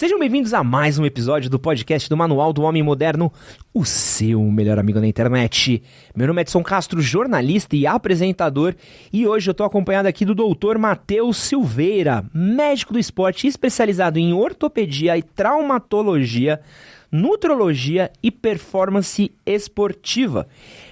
Sejam bem-vindos a mais um episódio do podcast do Manual do Homem Moderno, o seu melhor amigo na internet. Meu nome é Edson Castro, jornalista e apresentador, e hoje eu tô acompanhado aqui do Dr. Matheus Silveira, médico do esporte especializado em ortopedia e traumatologia, nutrologia e performance esportiva.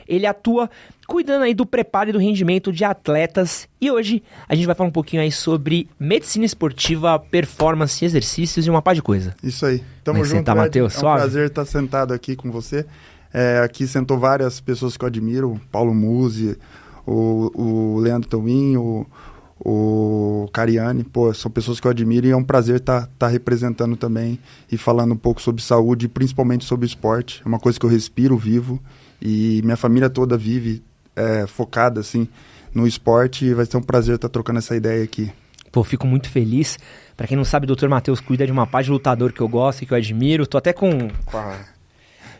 Ele atua cuidando aí do preparo e do rendimento de atletas. E hoje a gente vai falar um pouquinho aí sobre medicina esportiva, performance, exercícios e uma pá de coisa. Isso aí. Tamo Como junto, você tá, Matheus? É um prazer estar sentado aqui com você. Aqui sentou várias pessoas que eu admiro. Paulo Musi, o Leandro Tauin, o Cariani. Pô, são pessoas que eu admiro e é um prazer estar representando também e falando um pouco sobre saúde, principalmente sobre esporte. É uma coisa que eu respiro, vivo. E minha família toda vive focada, assim, no esporte, e vai ser um prazer estar trocando essa ideia aqui. Pô, fico muito feliz. Pra quem não sabe, o Dr. Matheus cuida de uma pá de lutador que eu gosto e que eu admiro. Tô até com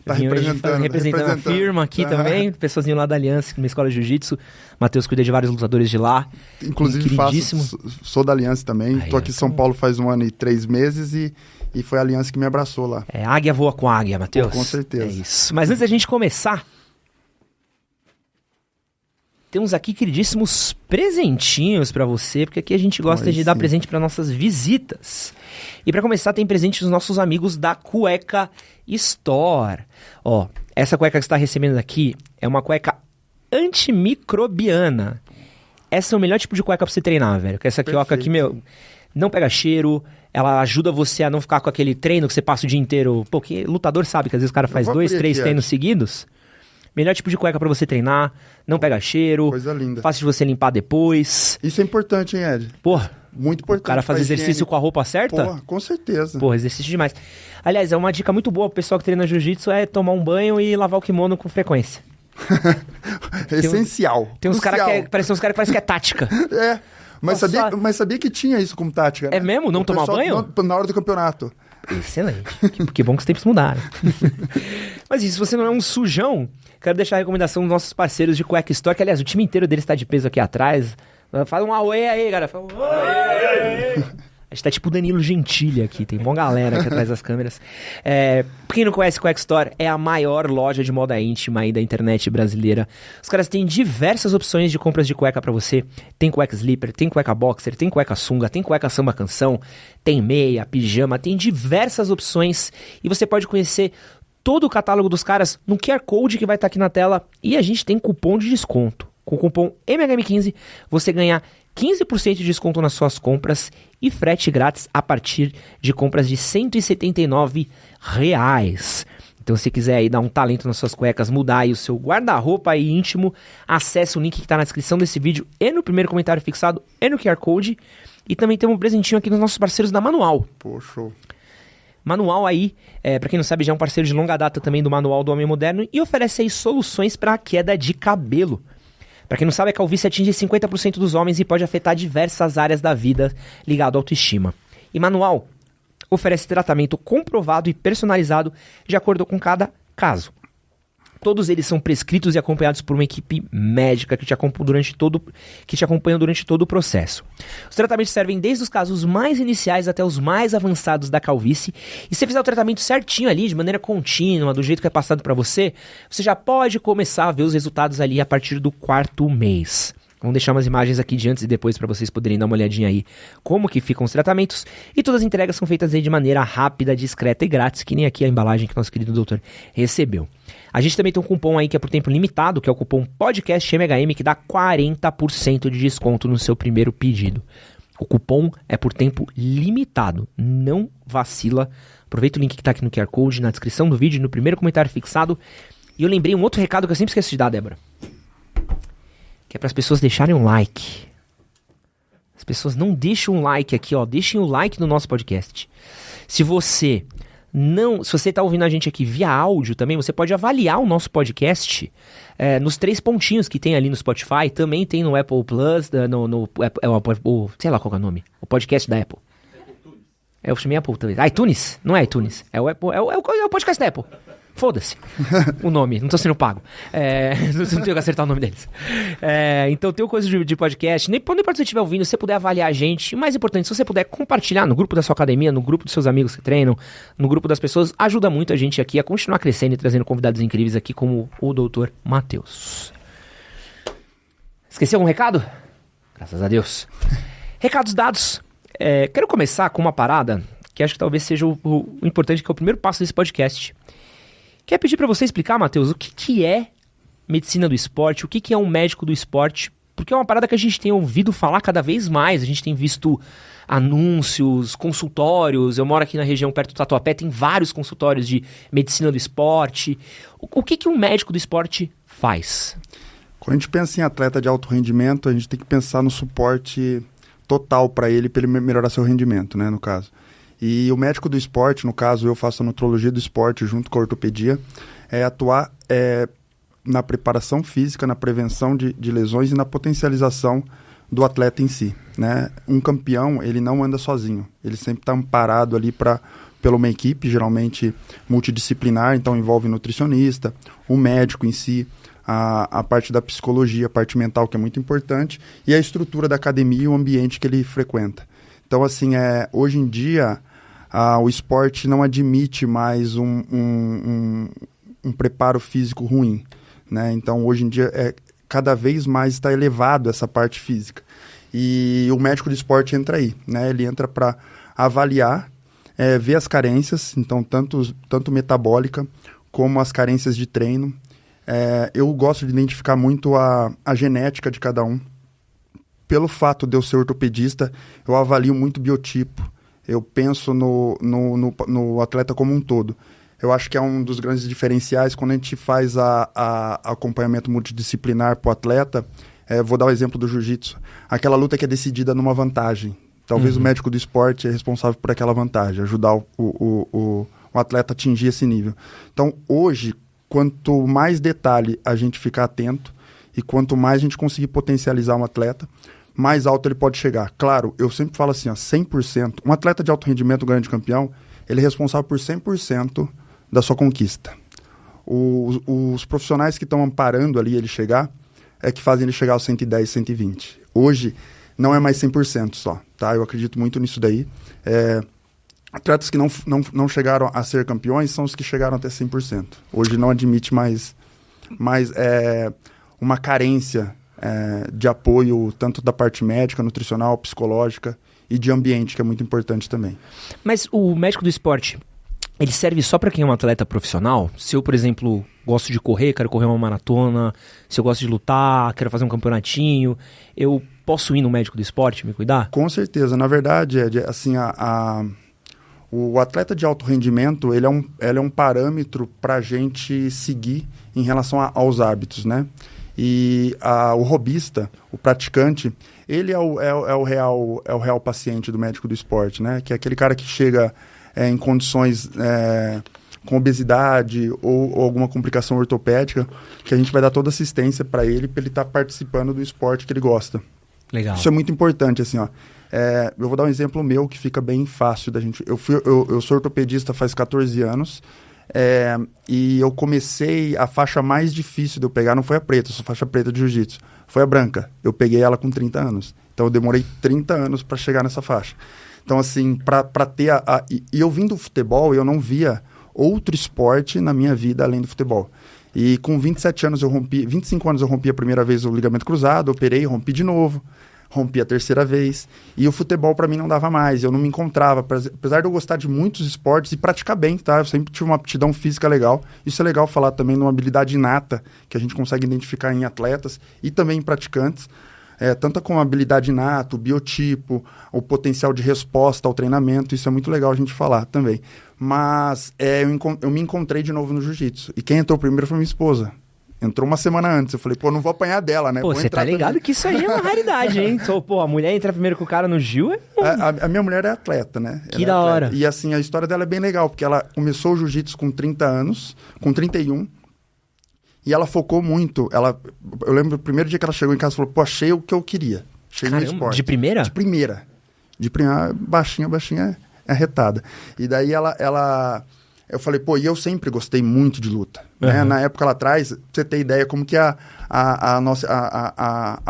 Tá representando a firma aqui também, pessoazinho lá da Aliança, minha escola de jiu-jitsu. Matheus cuida de vários lutadores de lá. Inclusive sou da Aliança também. Tô aqui em São Paulo faz 1 ano e 3 meses e foi a Aliança que me abraçou lá. Águia voa com águia, Matheus. Com certeza. É isso. Mas antes da gente começar, temos aqui queridíssimos presentinhos pra você, porque aqui a gente gosta de dar presente para nossas visitas. E pra começar, tem presente dos nossos amigos da Cueca Store. Ó, essa cueca que você tá recebendo aqui é uma cueca antimicrobiana. Essa é o melhor tipo de cueca pra você treinar, velho. Porque essa cueca aqui, meu, não pega cheiro, ela ajuda você a não ficar com aquele treino que você passa o dia inteiro. Pô, que lutador sabe que às vezes o cara faz 2, 3 treinos seguidos. Melhor tipo de cueca pra você treinar, não pega cheiro. Coisa linda. Fácil de você limpar depois. Isso é importante, hein, Ed? Porra. Muito importante. O cara faz exercício com a roupa certa? Porra, com certeza. Porra, exercício demais. Aliás, é uma dica muito boa pro pessoal que treina jiu-jitsu, é tomar um banho e lavar o kimono com frequência. Essencial. Tem uns caras que parecem que é tática. Mas sabia que tinha isso como tática, né? É mesmo? Não tomar banho? Na hora do campeonato. Excelente. Que bom que os tempos mudaram. Mas se você não é um sujão, quero deixar a recomendação dos nossos parceiros de Cueca Store, que aliás, o time inteiro deles está de peso aqui atrás. Fala um auê aí, galera. Fala um auê. A gente tá tipo o Danilo Gentili aqui, tem uma galera aqui atrás das câmeras. Pra quem não conhece, Cueca Store é a maior loja de moda íntima aí da internet brasileira. Os caras têm diversas opções de compras de cueca pra você. Tem cueca sleeper, tem cueca boxer, tem cueca sunga, tem cueca samba canção, tem meia, pijama, tem diversas opções. E você pode conhecer todo o catálogo dos caras no QR Code que vai estar aqui na tela. E a gente tem cupom de desconto. Com o cupom MHM15 você ganha 15% de desconto nas suas compras e frete grátis a partir de compras de R$ 179. Então se quiser aí dar um talento nas suas cuecas, mudar aí o seu guarda-roupa aí íntimo, acesse o link que está na descrição desse vídeo e no primeiro comentário fixado e no QR Code. E também temos um presentinho aqui dos nossos parceiros da Manual. Pô, show. Manual aí, pra quem não sabe, já é um parceiro de longa data também do Manual do Homem Moderno e oferece aí soluções para a queda de cabelo. Pra quem não sabe, a calvície atinge 50% dos homens e pode afetar diversas áreas da vida ligado à autoestima. E Manual oferece tratamento comprovado e personalizado de acordo com cada caso. Todos eles são prescritos e acompanhados por uma equipe médica que te acompanha durante todo o processo. Os tratamentos servem desde os casos mais iniciais até os mais avançados da calvície. E se você fizer o tratamento certinho ali, de maneira contínua, do jeito que é passado para você, você já pode começar a ver os resultados ali a partir do 4º mês. Vamos deixar umas imagens aqui de antes e depois para vocês poderem dar uma olhadinha aí como que ficam os tratamentos. E todas as entregas são feitas aí de maneira rápida, discreta e grátis, que nem aqui a embalagem que nosso querido doutor recebeu. A gente também tem um cupom aí que é por tempo limitado, que é o cupom PODCASTMHM, que dá 40% de desconto no seu primeiro pedido. O cupom é por tempo limitado, não vacila. Aproveita o link que está aqui no QR Code, na descrição do vídeo, no primeiro comentário fixado. E eu lembrei um outro recado que eu sempre esqueço de dar, Débora. Que é para as pessoas deixarem um like. As pessoas não deixam um like aqui, ó. Deixem o like no nosso podcast. Se você está ouvindo a gente aqui via áudio também, você pode avaliar o nosso podcast nos 3 pontinhos que tem ali no Spotify. Também tem no Apple Plus, sei lá qual é o nome. O podcast da Apple. Eu chamei Apple também. iTunes? Não é iTunes. É o Apple, é o podcast da Apple. Foda-se o nome, não tô sendo pago. Não tenho que acertar o nome deles. Então tem coisa de podcast. Nem pode você estiver ouvindo, se você puder avaliar a gente. E mais importante, se você puder compartilhar no grupo da sua academia, no grupo dos seus amigos que treinam, no grupo das pessoas, ajuda muito a gente aqui a continuar crescendo e trazendo convidados incríveis aqui como o Dr. Matheus. Esqueci algum recado? Graças a Deus. Recados dados. Quero começar com uma parada que acho que talvez seja o importante, que é o primeiro passo desse podcast. Quer pedir para você explicar, Matheus, o que é medicina do esporte, o que é um médico do esporte, porque é uma parada que a gente tem ouvido falar cada vez mais, a gente tem visto anúncios, consultórios, eu moro aqui na região perto do Tatuapé, tem vários consultórios de medicina do esporte. O que um médico do esporte faz? Quando a gente pensa em atleta de alto rendimento, a gente tem que pensar no suporte total para ele melhorar seu rendimento, né, no caso. E o médico do esporte, no caso, eu faço a nutrologia do esporte junto com a ortopedia, atuar na preparação física, na prevenção de lesões e na potencialização do atleta em si, né? Um campeão, ele não anda sozinho, ele sempre está amparado ali pela uma equipe, geralmente multidisciplinar, então envolve nutricionista, o médico em si, a parte da psicologia, a parte mental, que é muito importante, e a estrutura da academia e o ambiente que ele frequenta. Então, assim, hoje em dia, o esporte não admite mais um preparo físico ruim, né? Então, hoje em dia, cada vez mais está elevado essa parte física. E o médico do esporte entra aí, né? Ele entra para avaliar, ver as carências, então, tanto metabólica como as carências de treino. Eu gosto de identificar muito a genética de cada um. Pelo fato de eu ser ortopedista, eu avalio muito biotipo. Eu penso no atleta como um todo. Eu acho que é um dos grandes diferenciais quando a gente faz acompanhamento multidisciplinar para o atleta. Vou dar o exemplo do jiu-jitsu. Aquela luta que é decidida numa vantagem. Talvez o médico do esporte é responsável por aquela vantagem, ajudar o atleta a atingir esse nível. Então, hoje, quanto mais detalhe a gente ficar atento e quanto mais a gente conseguir potencializar um atleta, mais alto ele pode chegar. Claro, eu sempre falo assim, 100%. Um atleta de alto rendimento, grande campeão, ele é responsável por 100% da sua conquista. Os profissionais que estão amparando ali ele chegar, que fazem ele chegar aos 110, 120. Hoje, não é mais 100% só, tá? Eu acredito muito nisso daí. Atletas que não chegaram a ser campeões são os que chegaram até 100%. Hoje não admite mais uma carência de apoio tanto da parte médica, nutricional, psicológica e de ambiente, que é muito importante também. Mas o médico do esporte, ele serve só para quem é um atleta profissional? Se eu, por exemplo, gosto de correr, quero correr uma maratona, se eu gosto de lutar, quero fazer um campeonatinho, eu posso ir no médico do esporte me cuidar? Com certeza. Na verdade, assim, o atleta de alto rendimento, ele é um parâmetro para a gente seguir em relação aos hábitos, né? E o robista, o praticante, ele é o real paciente do médico do esporte, né? Que é aquele cara que chega em condições com obesidade ou alguma complicação ortopédica, que a gente vai dar toda assistência para ele estar participando do esporte que ele gosta. Legal. Isso é muito importante, assim, ó. Eu vou dar um exemplo meu que fica bem fácil da gente... Eu sou ortopedista faz 14 anos, e eu comecei... A faixa mais difícil de eu pegar não foi a preta, eu sou faixa preta de jiu-jitsu. Foi a branca. Eu peguei ela com 30 anos. Então eu demorei 30 anos para chegar nessa faixa. Então, assim, para ter E eu vim do futebol, eu não via outro esporte na minha vida além do futebol. E com 25 anos eu rompi a primeira vez o ligamento cruzado, operei, rompi de novo, rompi a terceira vez. E o futebol para mim não dava mais, eu não me encontrava. Apesar de eu gostar de muitos esportes e praticar bem, tá? Eu sempre tive uma aptidão física legal. Isso é legal falar também de uma habilidade inata que a gente consegue identificar em atletas e também em praticantes. Tanto com a habilidade inata, o biotipo, o potencial de resposta ao treinamento, isso é muito legal a gente falar também. Mas eu me encontrei de novo no jiu-jitsu. E quem entrou primeiro foi minha esposa. Entrou uma semana antes. Eu falei, não vou apanhar dela, né? Pô, você tá ligado que isso aí é uma raridade, hein? A mulher entra primeiro com o cara no Gil. A minha mulher é atleta, né? Que da hora. E assim, a história dela é bem legal, porque ela começou o jiu-jitsu com 30 anos, com 31. E ela focou muito. Eu lembro o primeiro dia que ela chegou em casa e falou, achei o que eu queria. Achei no esporte. De primeira? De primeira. Baixinha, arretada. E daí ela eu falei, pô, e eu sempre gostei muito de luta. Né? Na época lá atrás, pra você ter ideia como que a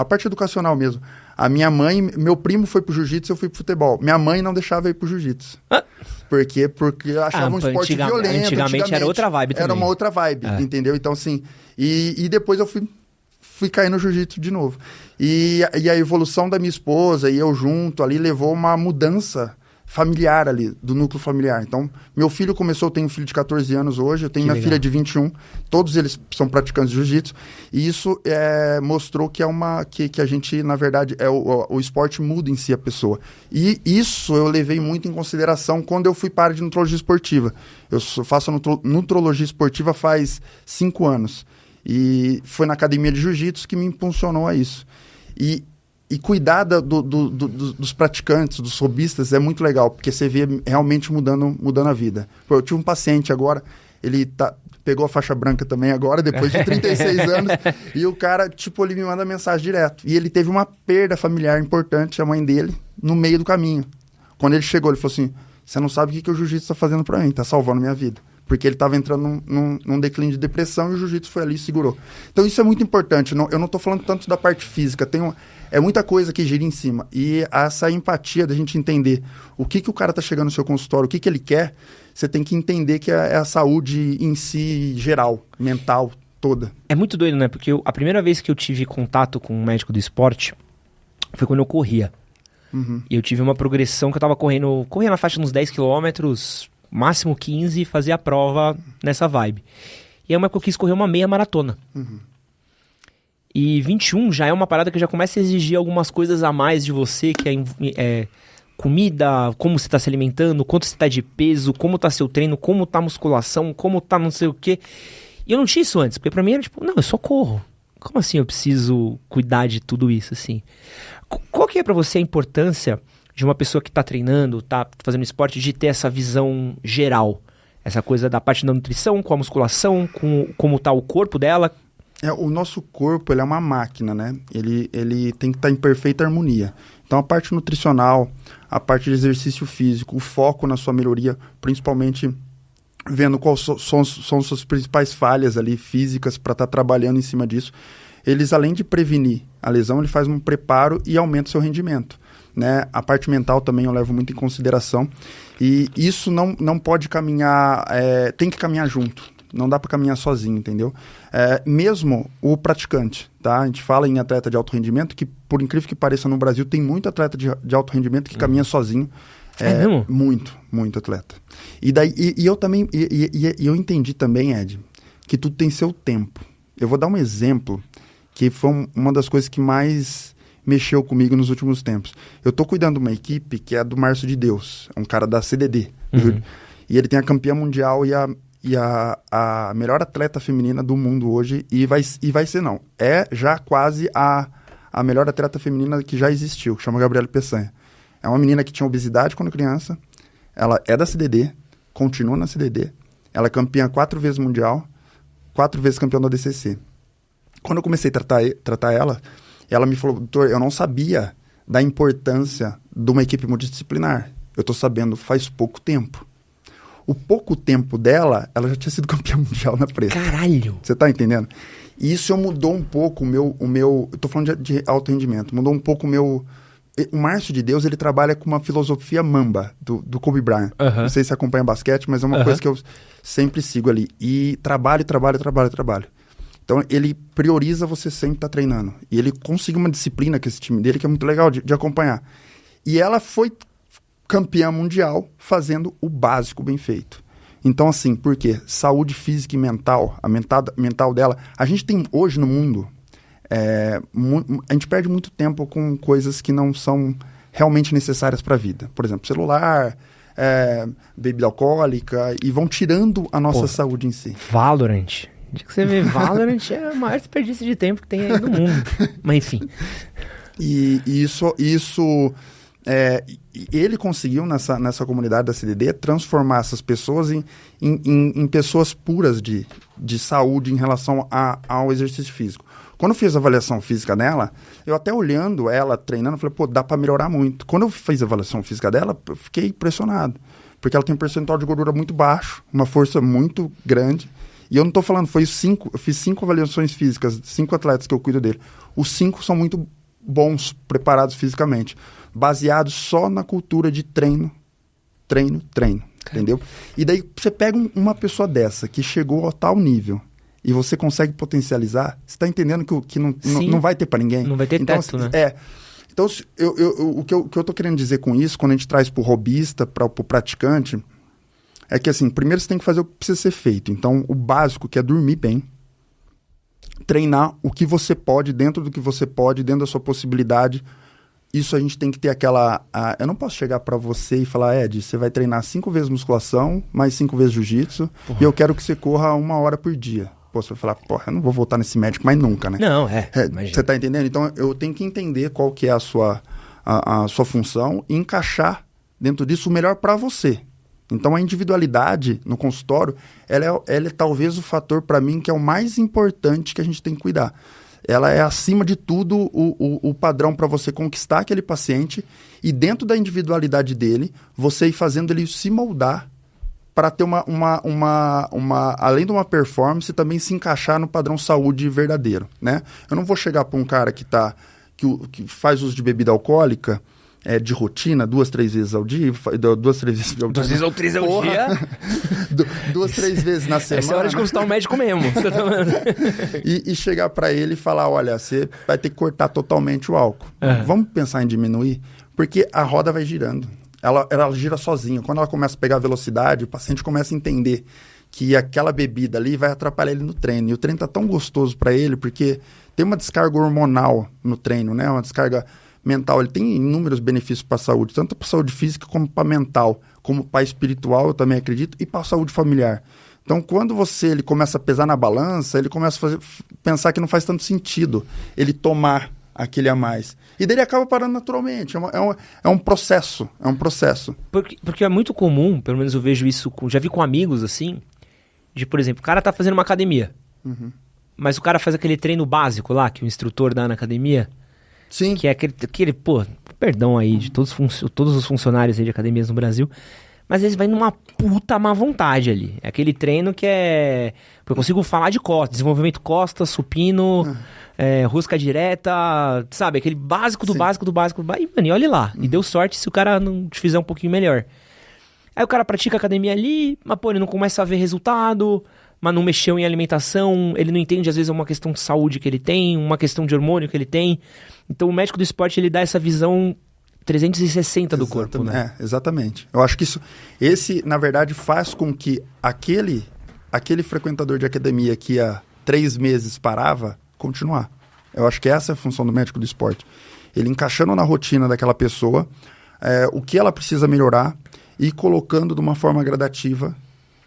parte educacional mesmo. A minha mãe, meu primo foi pro jiu-jitsu, eu fui pro futebol. Minha mãe não deixava eu ir pro jiu-jitsu. Por quê? Porque achava um esporte violento. Antigamente era outra vibe também. Era uma outra vibe, entendeu? Então, assim, e depois eu fui cair no jiu-jitsu de novo. E a evolução da minha esposa e eu junto ali levou uma mudança familiar ali, do núcleo familiar. Então, meu filho começou, eu tenho um filho de 14 anos hoje, eu tenho minha filha de 21, todos eles são praticantes de jiu-jitsu, e isso mostrou que que a gente, na verdade, o esporte muda em si a pessoa. E isso eu levei muito em consideração quando eu fui para a área de nutrologia esportiva. Eu faço nutrologia esportiva faz 5 anos, e foi na academia de jiu-jitsu que me impulsionou a isso. E cuidar dos praticantes, dos hobbyistas, é muito legal, porque você vê realmente mudando a vida. Eu tive um paciente agora, ele pegou a faixa branca também agora, depois de 36 anos, e o cara, tipo, ele me manda mensagem direto. E ele teve uma perda familiar importante, a mãe dele, no meio do caminho. Quando ele chegou, ele falou assim, você não sabe o que o jiu-jitsu está fazendo para mim, está salvando minha vida. Porque ele estava entrando num declínio de depressão e o jiu-jitsu foi ali e segurou. Então isso é muito importante. Eu não estou falando tanto da parte física. É muita coisa que gira em cima. E essa empatia da gente entender o que o cara está chegando no seu consultório, o que ele quer, você tem que entender que é a saúde em si geral, mental, toda. É muito doido, né? Porque a primeira vez que eu tive contato com um médico do esporte foi quando eu corria. E eu tive uma progressão que eu estava corria na faixa de uns 10 quilômetros, máximo 15, fazer a prova nessa vibe. E aí uma época eu quis correr uma meia maratona. E 21 já é uma parada que já começa a exigir algumas coisas a mais de você, que é comida, como você está se alimentando, quanto você está de peso, como está seu treino, como está a musculação, como está não sei o quê. E eu não tinha isso antes, porque pra mim era tipo, não, eu só corro. Como assim eu preciso cuidar de tudo isso, assim? Qual que é pra você a importância de uma pessoa que está treinando, está fazendo esporte, de ter essa visão geral? Essa coisa da parte da nutrição, com a musculação, com como está o corpo dela? O nosso corpo, ele é uma máquina, né? Ele tem que estar em perfeita harmonia. Então, a parte nutricional, a parte de exercício físico, o foco na sua melhoria, principalmente vendo quais são suas principais falhas ali físicas para estar trabalhando em cima disso. Eles, além de prevenir a lesão, ele faz um preparo e aumenta o seu rendimento. Né? A parte mental também eu levo muito em consideração. E isso não pode caminhar, tem que caminhar junto. Não dá para caminhar sozinho, entendeu? Mesmo o praticante, tá? A gente fala em atleta de alto rendimento, que por incrível que pareça no Brasil tem muito atleta de alto rendimento que caminha sozinho. Mesmo? Muito atleta. E eu também, eu entendi também, Ed, que tudo tem seu tempo. Eu vou dar um exemplo que foi uma das coisas que mais mexeu comigo nos últimos tempos. Eu tô cuidando de uma equipe que é do Márcio de Deus, é um cara da CDD. E ele tem a campeã mundial e a melhor atleta feminina do mundo hoje, e vai ser não. É já quase a melhor atleta feminina que já existiu, que chama Gabriela Peçanha. É uma menina que tinha obesidade quando criança, ela é da CDD, continua na CDD, ela é campeã 4 vezes mundial, 4 vezes campeã do ADCC. Quando eu comecei a tratar ela me falou, doutor, eu não sabia da importância de uma equipe multidisciplinar. Eu tô sabendo faz pouco tempo. O pouco tempo dela, ela já tinha sido campeã mundial na preta. Caralho! Você tá entendendo? E isso mudou um pouco o meu eu tô falando de alto rendimento, mudou um pouco o meu... O Márcio de Deus, ele trabalha com uma filosofia mamba, do Kobe Bryant. Não sei se você acompanha basquete, mas é uma coisa que eu sempre sigo ali. E trabalho. Então, ele prioriza você sempre estar treinando. E ele conseguiu uma disciplina com esse time dele que é muito legal de acompanhar. E ela foi campeã mundial fazendo o básico bem feito. Então, assim, por quê? Saúde física e mental, a mental dela. A gente tem hoje no mundo, a gente perde muito tempo com coisas que não são realmente necessárias para a vida. Por exemplo, celular, bebida alcoólica, e vão tirando a nossa saúde em si. Valorant. De que você vê Valorant é o maior desperdício de tempo que tem aí no mundo. Mas enfim. E isso ele conseguiu nessa comunidade da CDD transformar essas pessoas em pessoas puras de saúde em relação ao exercício físico. Quando eu fiz a avaliação física dela, eu até olhando ela treinando, falei, pô, dá para melhorar muito. Quando eu fiz a avaliação física dela, eu fiquei impressionado. Porque ela tem um percentual de gordura muito baixo, uma força muito grande. E eu não estou falando, eu fiz 5 avaliações físicas, 5 atletas que eu cuido dele. Os 5 são muito bons, preparados fisicamente, baseados só na cultura de treino, entendeu? E daí você pega uma pessoa dessa, que chegou a tal nível, e você consegue potencializar, você está entendendo que não vai ter para ninguém? Não vai ter então, teto, né? Então, o que eu estou querendo dizer com isso, quando a gente traz para o robista, para o praticante, é que, assim, primeiro você tem que fazer o que precisa ser feito. Então, o básico, que é dormir bem, treinar o que você pode, dentro do que você pode, dentro da sua possibilidade. Isso a gente tem que ter eu não posso chegar para você e falar, Ed, você vai treinar 5 vezes musculação, mais 5 vezes jiu-jitsu, e eu quero que você corra 1 hora por dia. Pô, você vai falar, porra, eu não vou voltar nesse médico mais nunca, né? Não, você tá entendendo? Então, eu tenho que entender qual que é a sua função e encaixar dentro disso o melhor para você. Então, a individualidade no consultório, ela é talvez o fator, para mim, que é o mais importante que a gente tem que cuidar. Ela é, acima de tudo, o padrão para você conquistar aquele paciente e, dentro da individualidade dele, você ir fazendo ele se moldar para ter além de uma performance, também se encaixar no padrão saúde verdadeiro, né? Eu não vou chegar para um cara que faz uso de bebida alcoólica, de rotina, 2, 3 vezes ao dia, 2, 3 vezes ao dia. 2 vezes ou 3 ao dia? 2, 3 vezes na semana. Essa é hora de consultar um médico mesmo. e chegar para ele e falar, olha, você vai ter que cortar totalmente o álcool. Vamos pensar em diminuir? Porque a roda vai girando. Ela gira sozinha. Quando ela começa a pegar velocidade, o paciente começa a entender que aquela bebida ali vai atrapalhar ele no treino. E o treino tá tão gostoso para ele, porque tem uma descarga hormonal no treino, né? Uma descarga mental. Ele tem inúmeros benefícios para a saúde, tanto para a saúde física como para a mental, como para a espiritual, eu também acredito, e para a saúde familiar. Então, quando ele começa a pesar na balança, ele começa a pensar que não faz tanto sentido ele tomar aquele a mais. E daí ele acaba parando naturalmente. É um processo. Porque é muito comum, pelo menos eu vejo isso, já vi com amigos assim, de, por exemplo, o cara tá fazendo uma academia, mas o cara faz aquele treino básico lá, que o instrutor dá na academia. Sim. Que é aquele perdão aí de todos os funcionários aí de academias no Brasil, mas às vezes vai numa puta má vontade ali. É aquele treino que é... Eu consigo falar de costas, desenvolvimento costas, supino, rosca direta, sabe? Aquele básico do básico do básico. E, mano, e olha lá. E deu sorte se o cara não te fizer um pouquinho melhor. Aí o cara pratica academia ali, mas pô, ele não começa a ver resultado, mas não mexeu em alimentação, ele não entende, às vezes, uma questão de saúde que ele tem, uma questão de hormônio que ele tem. Então o médico do esporte, ele dá essa visão 360 do corpo, né? Exatamente. Eu acho que esse, na verdade, faz com que aquele frequentador de academia que há 3 meses parava, continuar. Eu acho que essa é a função do médico do esporte. Ele encaixando na rotina daquela pessoa o que ela precisa melhorar e colocando de uma forma gradativa.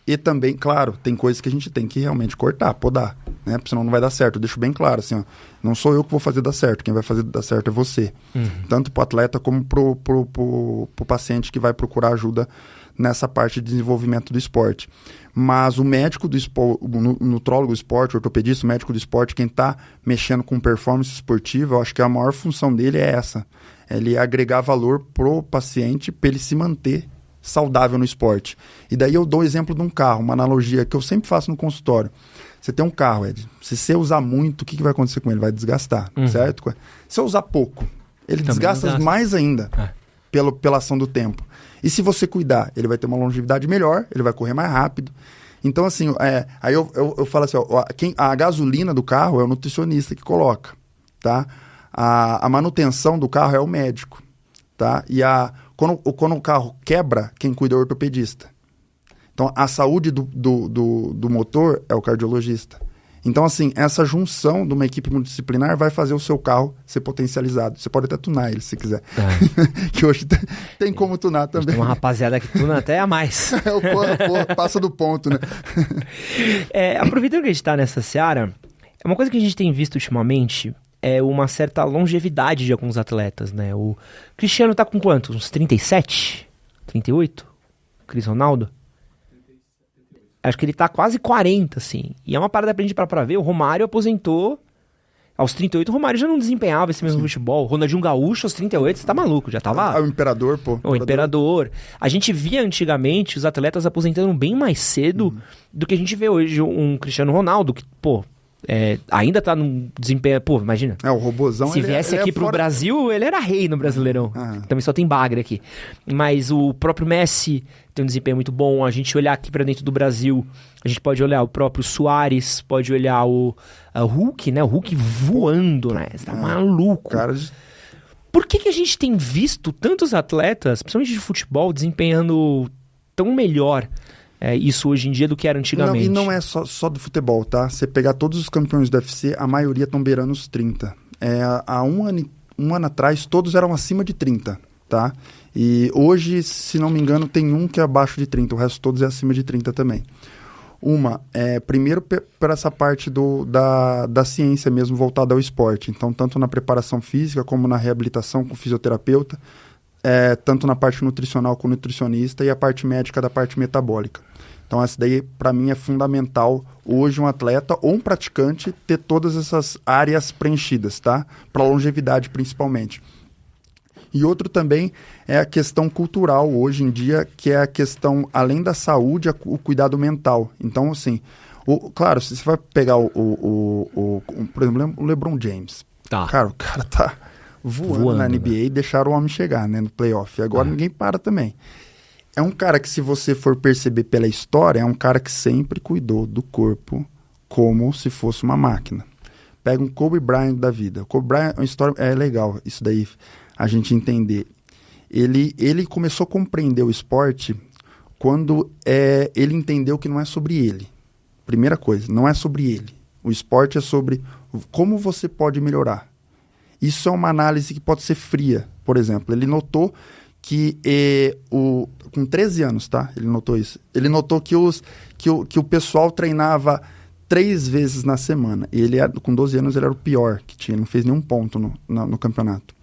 E também, claro, tem coisas que a gente tem que realmente cortar, podar, né? Porque senão não vai dar certo. Eu deixo bem claro, assim, ó, não sou eu que vou fazer dar certo, quem vai fazer dar certo é você. Tanto pro atleta como pro paciente que vai procurar ajuda nessa parte de desenvolvimento do esporte. Mas o médico do esporte, o nutrólogo do esporte, o ortopedista, o médico do esporte, quem está mexendo com performance esportiva, eu acho que a maior função dele é essa. Ele agregar valor pro paciente para ele se manter saudável no esporte. E daí eu dou o exemplo de um carro, uma analogia que eu sempre faço no consultório. Você tem um carro, Ed, se você usar muito, o que vai acontecer com ele? Vai desgastar, certo? Se eu usar pouco, ele desgasta mais ainda pela ação do tempo. E se você cuidar, ele vai ter uma longevidade melhor, ele vai correr mais rápido. Então, assim, aí eu falo assim, ó, a gasolina do carro é o nutricionista que coloca, tá? A manutenção do carro é o médico, tá? E quando o carro quebra, quem cuida é o ortopedista. Então, a saúde do motor é o cardiologista. Então, assim, essa junção de uma equipe multidisciplinar vai fazer o seu carro ser potencializado. Você pode até tunar ele, se quiser. Que hoje tem como tunar também. Tem uma rapaziada que tuna até a mais. Passa do ponto, né? Aproveitando que a gente está nessa seara, uma coisa que a gente tem visto ultimamente é uma certa longevidade de alguns atletas, né? O Cristiano tá com quanto? Uns 37? 38? Cris Ronaldo? Acho que ele tá quase 40, assim. E é uma parada pra gente parar pra ver. O Romário aposentou Aos 38, o Romário já não desempenhava esse mesmo futebol. Ronaldinho Gaúcho, aos 38, você tá maluco, já tava... O Imperador, pô. O Imperador. A gente via antigamente os atletas aposentando bem mais cedo do que a gente vê hoje. Um Cristiano Ronaldo, que, pô, ainda tá num desempenho... Pô, imagina. O robozão... Se viesse aqui pro Brasil, ele era rei no Brasileirão. Também só tem bagre aqui. Mas o próprio Messi tem um desempenho muito bom. A gente olhar aqui pra dentro do Brasil, a gente pode olhar o próprio Suárez, pode olhar o Hulk, né? O Hulk voando, né? Você tá maluco. Cara... Por que a gente tem visto tantos atletas, principalmente de futebol, desempenhando tão melhor isso hoje em dia do que era antigamente? Não, e não é só do futebol, tá? Você pegar todos os campeões do UFC, a maioria estão beirando os 30. Há um ano atrás, todos eram acima de 30, tá? E hoje, se não me engano, tem um que é abaixo de 30, o resto todos é acima de 30 também. Primeiro por essa parte da ciência mesmo voltada ao esporte. Então, tanto na preparação física como na reabilitação com o fisioterapeuta, tanto na parte nutricional com o nutricionista e a parte médica da parte metabólica. Então, essa daí, para mim, é fundamental hoje um atleta ou um praticante ter todas essas áreas preenchidas, tá? Para longevidade, principalmente. E outro também é a questão cultural hoje em dia, que é a questão, além da saúde, o cuidado mental. Então, assim, claro, se você vai pegar por exemplo, o LeBron James. Tá. Cara, o cara tá voando na NBA, né? E deixaram o homem chegar, né, no playoff. Agora ninguém para também. É um cara que, se você for perceber pela história, é um cara que sempre cuidou do corpo como se fosse uma máquina. Pega um Kobe Bryant da vida. O Kobe Bryant, uma história, legal isso daí, a gente entender. Ele começou a compreender o esporte quando ele entendeu que não é sobre ele. Primeira coisa, não é sobre ele. O esporte é sobre como você pode melhorar. Isso é uma análise que pode ser fria. Por exemplo, ele notou que com 13 anos, tá? Ele notou isso. Ele notou que o pessoal treinava 3 vezes na semana. E ele, com 12 anos, ele era o pior que tinha. Ele não fez nenhum ponto no campeonato.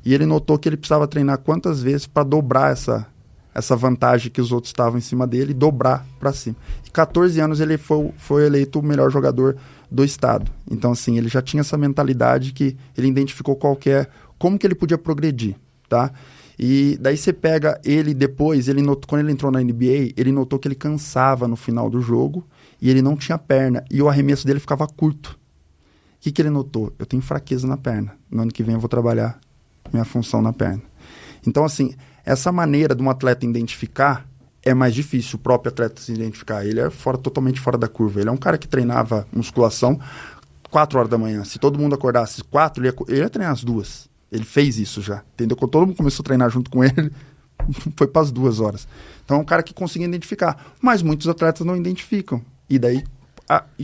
E ele notou que ele precisava treinar quantas vezes para dobrar essa vantagem que os outros estavam em cima dele e dobrar para cima. E 14 anos ele foi eleito o melhor jogador do estado. Então, assim, ele já tinha essa mentalidade que ele identificou como que ele podia progredir, tá? E daí você pega ele depois, quando ele entrou na NBA, ele notou que ele cansava no final do jogo e ele não tinha perna. E o arremesso dele ficava curto. O que ele notou? Eu tenho fraqueza na perna. No ano que vem eu vou trabalhar minha função na perna. Então, assim, essa maneira de um atleta identificar é mais difícil, o próprio atleta se identificar. Ele é totalmente fora da curva. Ele é um cara que treinava musculação 4 horas da manhã. Se todo mundo acordasse às 4, ele ia treinar às 2. Ele fez isso já, entendeu? Quando todo mundo começou a treinar junto com ele, foi para as 2 horas. Então, é um cara que conseguia identificar. Mas muitos atletas não identificam. E daí,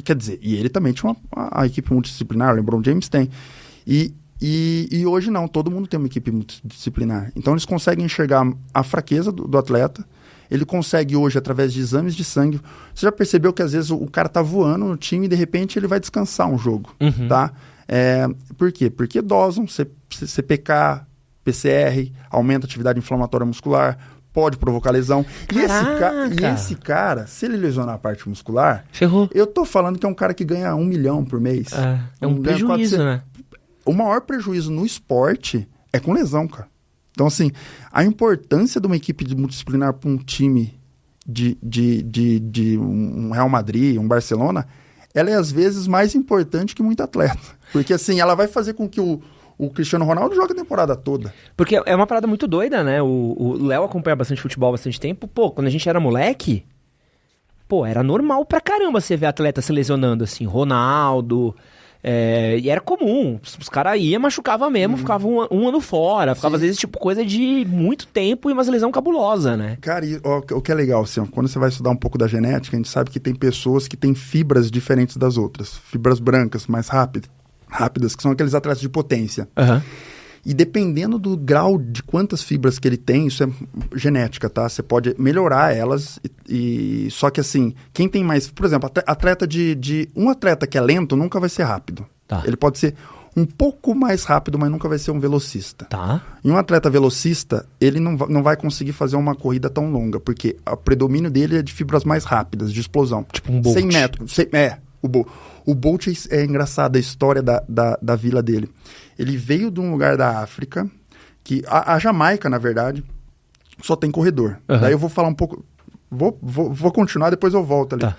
quer dizer, e ele também tinha a equipe multidisciplinar, o LeBron James tem. E hoje não, todo mundo tem uma equipe multidisciplinar. Então eles conseguem enxergar a fraqueza do atleta, ele consegue hoje, através de exames de sangue... Você já percebeu que às vezes o cara tá voando no time e de repente ele vai descansar um jogo, tá? Por quê? Porque dosam CPK, PCR, aumenta a atividade inflamatória muscular, pode provocar lesão. E esse cara, se ele lesionar a parte muscular... Ferrou. Eu tô falando que é um cara que ganha 1 milhão por mês. É um prejuízo, né? O maior prejuízo no esporte é com lesão, cara. Então, assim, a importância de uma equipe multidisciplinar para um time de um Real Madrid, um Barcelona, ela é às vezes mais importante que muito atleta. Porque, assim, ela vai fazer com que o Cristiano Ronaldo jogue a temporada toda. Porque é uma parada muito doida, né? O Léo acompanha bastante futebol há bastante tempo. Pô, quando a gente era moleque, era normal pra caramba você ver atleta se lesionando, assim. Ronaldo... e era comum, os caras iam, machucava mesmo, ficava um ano fora, ficava às vezes tipo coisa de muito tempo e uma lesão cabulosa, né? Cara, o que é legal, assim, quando você vai estudar um pouco da genética, a gente sabe que tem pessoas que têm fibras diferentes das outras, fibras brancas, mais rápidas, que são aqueles atletas de potência. E dependendo do grau de quantas fibras que ele tem, isso é genética, tá? Você pode melhorar elas, só que assim, quem tem mais... Por exemplo, um atleta que é lento nunca vai ser rápido. Tá. Ele pode ser um pouco mais rápido, mas nunca vai ser um velocista. Tá. E um atleta velocista, ele não vai conseguir fazer uma corrida tão longa, porque o predomínio dele é de fibras mais rápidas, de explosão. Tipo um Bolt. 100 metros. O Bolt é engraçado, a história da vila dele. Ele veio de um lugar da África, que a Jamaica, na verdade, só tem corredor. Uhum. Daí eu vou falar um pouco... Vou continuar, depois eu volto ali. Tá.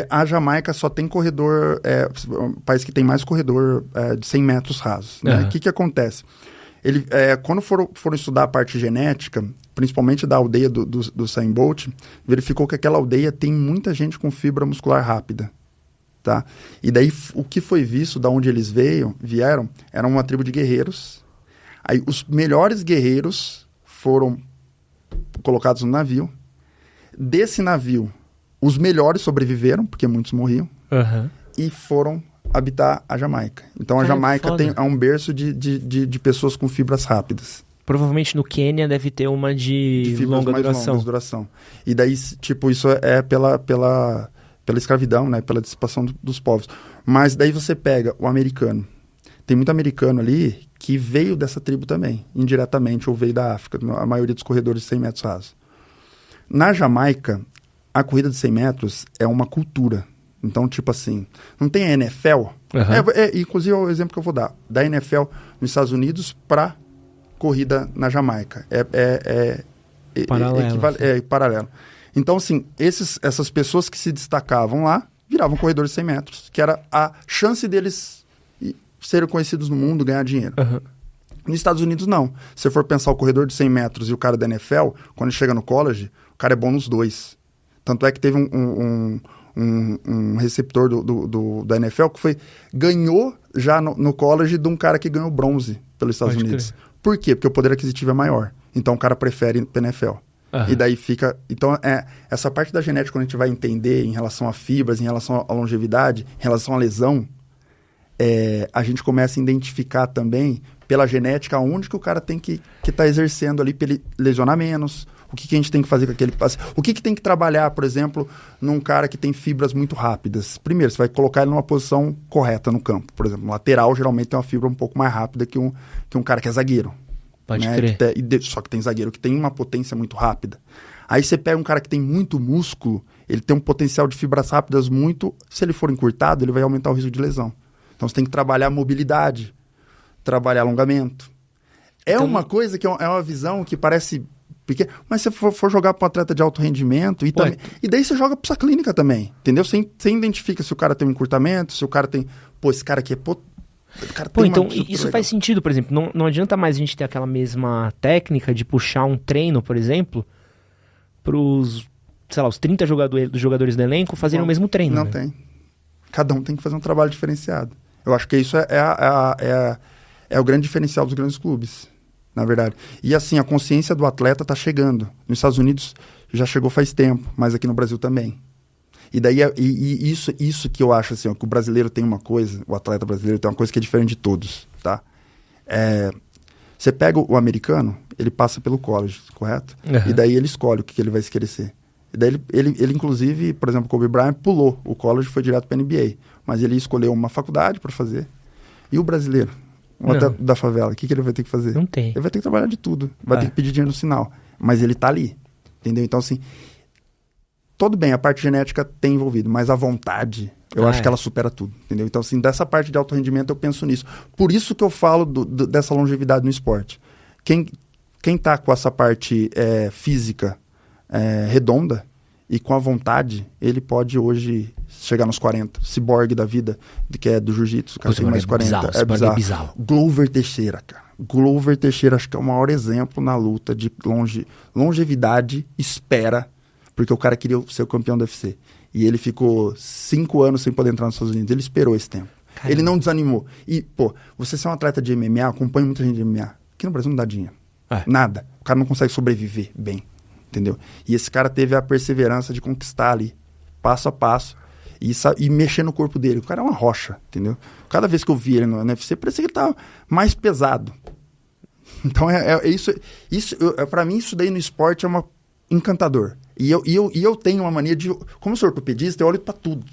A Jamaica só tem corredor... um país que tem mais corredor de 100 metros rasos. Né? Uhum. O que acontece? Quando foram estudar a parte genética, principalmente da aldeia do Usain Bolt, verificou que aquela aldeia tem muita gente com fibra muscular rápida. Tá? E daí, o que foi visto, da onde eles vieram, era uma tribo de guerreiros. Aí, os melhores guerreiros foram colocados no navio. Desse navio, os melhores sobreviveram, porque muitos morriam, e foram habitar a Jamaica. Então, a Jamaica é um berço de pessoas com fibras rápidas. Provavelmente no Quênia deve ter uma de longa duração. E daí, tipo, isso é pela escravidão, né? Pela dissipação dos povos. Mas daí você pega o americano. Tem muito americano ali que veio dessa tribo também, indiretamente, ou veio da África, a maioria dos corredores de 100 metros rasos. Na Jamaica, a corrida de 100 metros é uma cultura. Então, tipo assim, não tem a NFL. Inclusive, é o exemplo que eu vou dar. Da NFL nos Estados Unidos para corrida na Jamaica. Paralelo. Então, assim, essas pessoas que se destacavam lá viravam corredores de 100 metros, que era a chance deles serem conhecidos no mundo, ganhar dinheiro. Nos Estados Unidos, não. Se você for pensar o corredor de 100 metros e o cara da NFL, quando ele chega no college, o cara é bom nos dois. Tanto é que teve um receptor da NFL que ganhou já no college de um cara que ganhou bronze pelos Estados Unidos. Por quê? Porque o poder aquisitivo é maior. Então, o cara prefere ir para a NFL. E daí fica... Então, essa parte da genética, quando a gente vai entender em relação a fibras, em relação à longevidade, em relação à lesão, a gente começa a identificar também, pela genética, onde que o cara tem que estar exercendo ali para ele lesionar menos, o que a gente tem que fazer com aquele passe, o que tem que trabalhar, por exemplo, num cara que tem fibras muito rápidas. Primeiro, você vai colocar ele numa posição correta no campo. Por exemplo, um lateral geralmente tem uma fibra um pouco mais rápida que um cara que é zagueiro. Pode né? crer. Só que tem zagueiro que tem uma potência muito rápida. Aí você pega um cara que tem muito músculo, ele tem um potencial de fibras rápidas muito... Se ele for encurtado, ele vai aumentar o risco de lesão. Então você tem que trabalhar mobilidade, trabalhar alongamento. Então, uma coisa que é uma visão que parece... Porque, mas se você for jogar para um atleta de alto rendimento, e daí você joga para essa clínica também, entendeu? Você identifica se o cara tem um encurtamento, se o cara tem... Esse cara aqui então isso faz sentido, por exemplo. Não adianta mais a gente ter aquela mesma técnica de puxar um treino, por exemplo, para os 30 jogadores do elenco fazerem o mesmo treino. Não tem. Cada um tem que fazer um trabalho diferenciado. Eu acho que isso é o grande diferencial dos grandes clubes, na verdade. E assim, a consciência do atleta está chegando. Nos Estados Unidos já chegou faz tempo, mas aqui no Brasil também. E daí, isso que eu acho assim, ó, que o brasileiro tem uma coisa, o atleta brasileiro tem uma coisa que é diferente de todos, tá? Você pega o americano, ele passa pelo college, correto? E daí ele escolhe o que ele vai querer ser. E daí ele inclusive, por exemplo, o Kobe Bryant pulou o college e foi direto para a NBA. Mas ele escolheu uma faculdade para fazer. E o brasileiro, atleta da favela, o que ele vai ter que fazer? Não tem. Ele vai ter que trabalhar de tudo. Vai ter que pedir dinheiro no sinal. Mas ele tá ali, entendeu? Então, assim... Tudo bem, a parte genética tem envolvido, mas a vontade, eu acho que ela supera tudo, entendeu? Então, assim, dessa parte de alto rendimento eu penso nisso. Por isso que eu falo dessa longevidade no esporte. Quem tá com essa parte física redonda e com a vontade, ele pode hoje chegar nos 40. Ciborgue da vida, que é do jiu-jitsu, o cara tem mais 40. É bizarro. Glover Teixeira, cara. Glover Teixeira, acho que é o maior exemplo na luta de longevidade, espera... Porque o cara queria ser o campeão do UFC. E ele ficou 5 anos sem poder entrar nos Estados Unidos. Ele esperou esse tempo. Caramba. Ele não desanimou. E, você ser um atleta de MMA, acompanha muita gente de MMA. Aqui no Brasil não dá dinheiro. Nada. O cara não consegue sobreviver bem. Entendeu? E esse cara teve a perseverança de conquistar ali, passo a passo, e mexer no corpo dele. O cara é uma rocha, entendeu? Cada vez que eu vi ele no UFC, parecia que ele tava mais pesado. Então, pra mim, isso daí no esporte é encantador. E eu tenho uma mania de... Como eu sou ortopedista, eu olho pra tudo.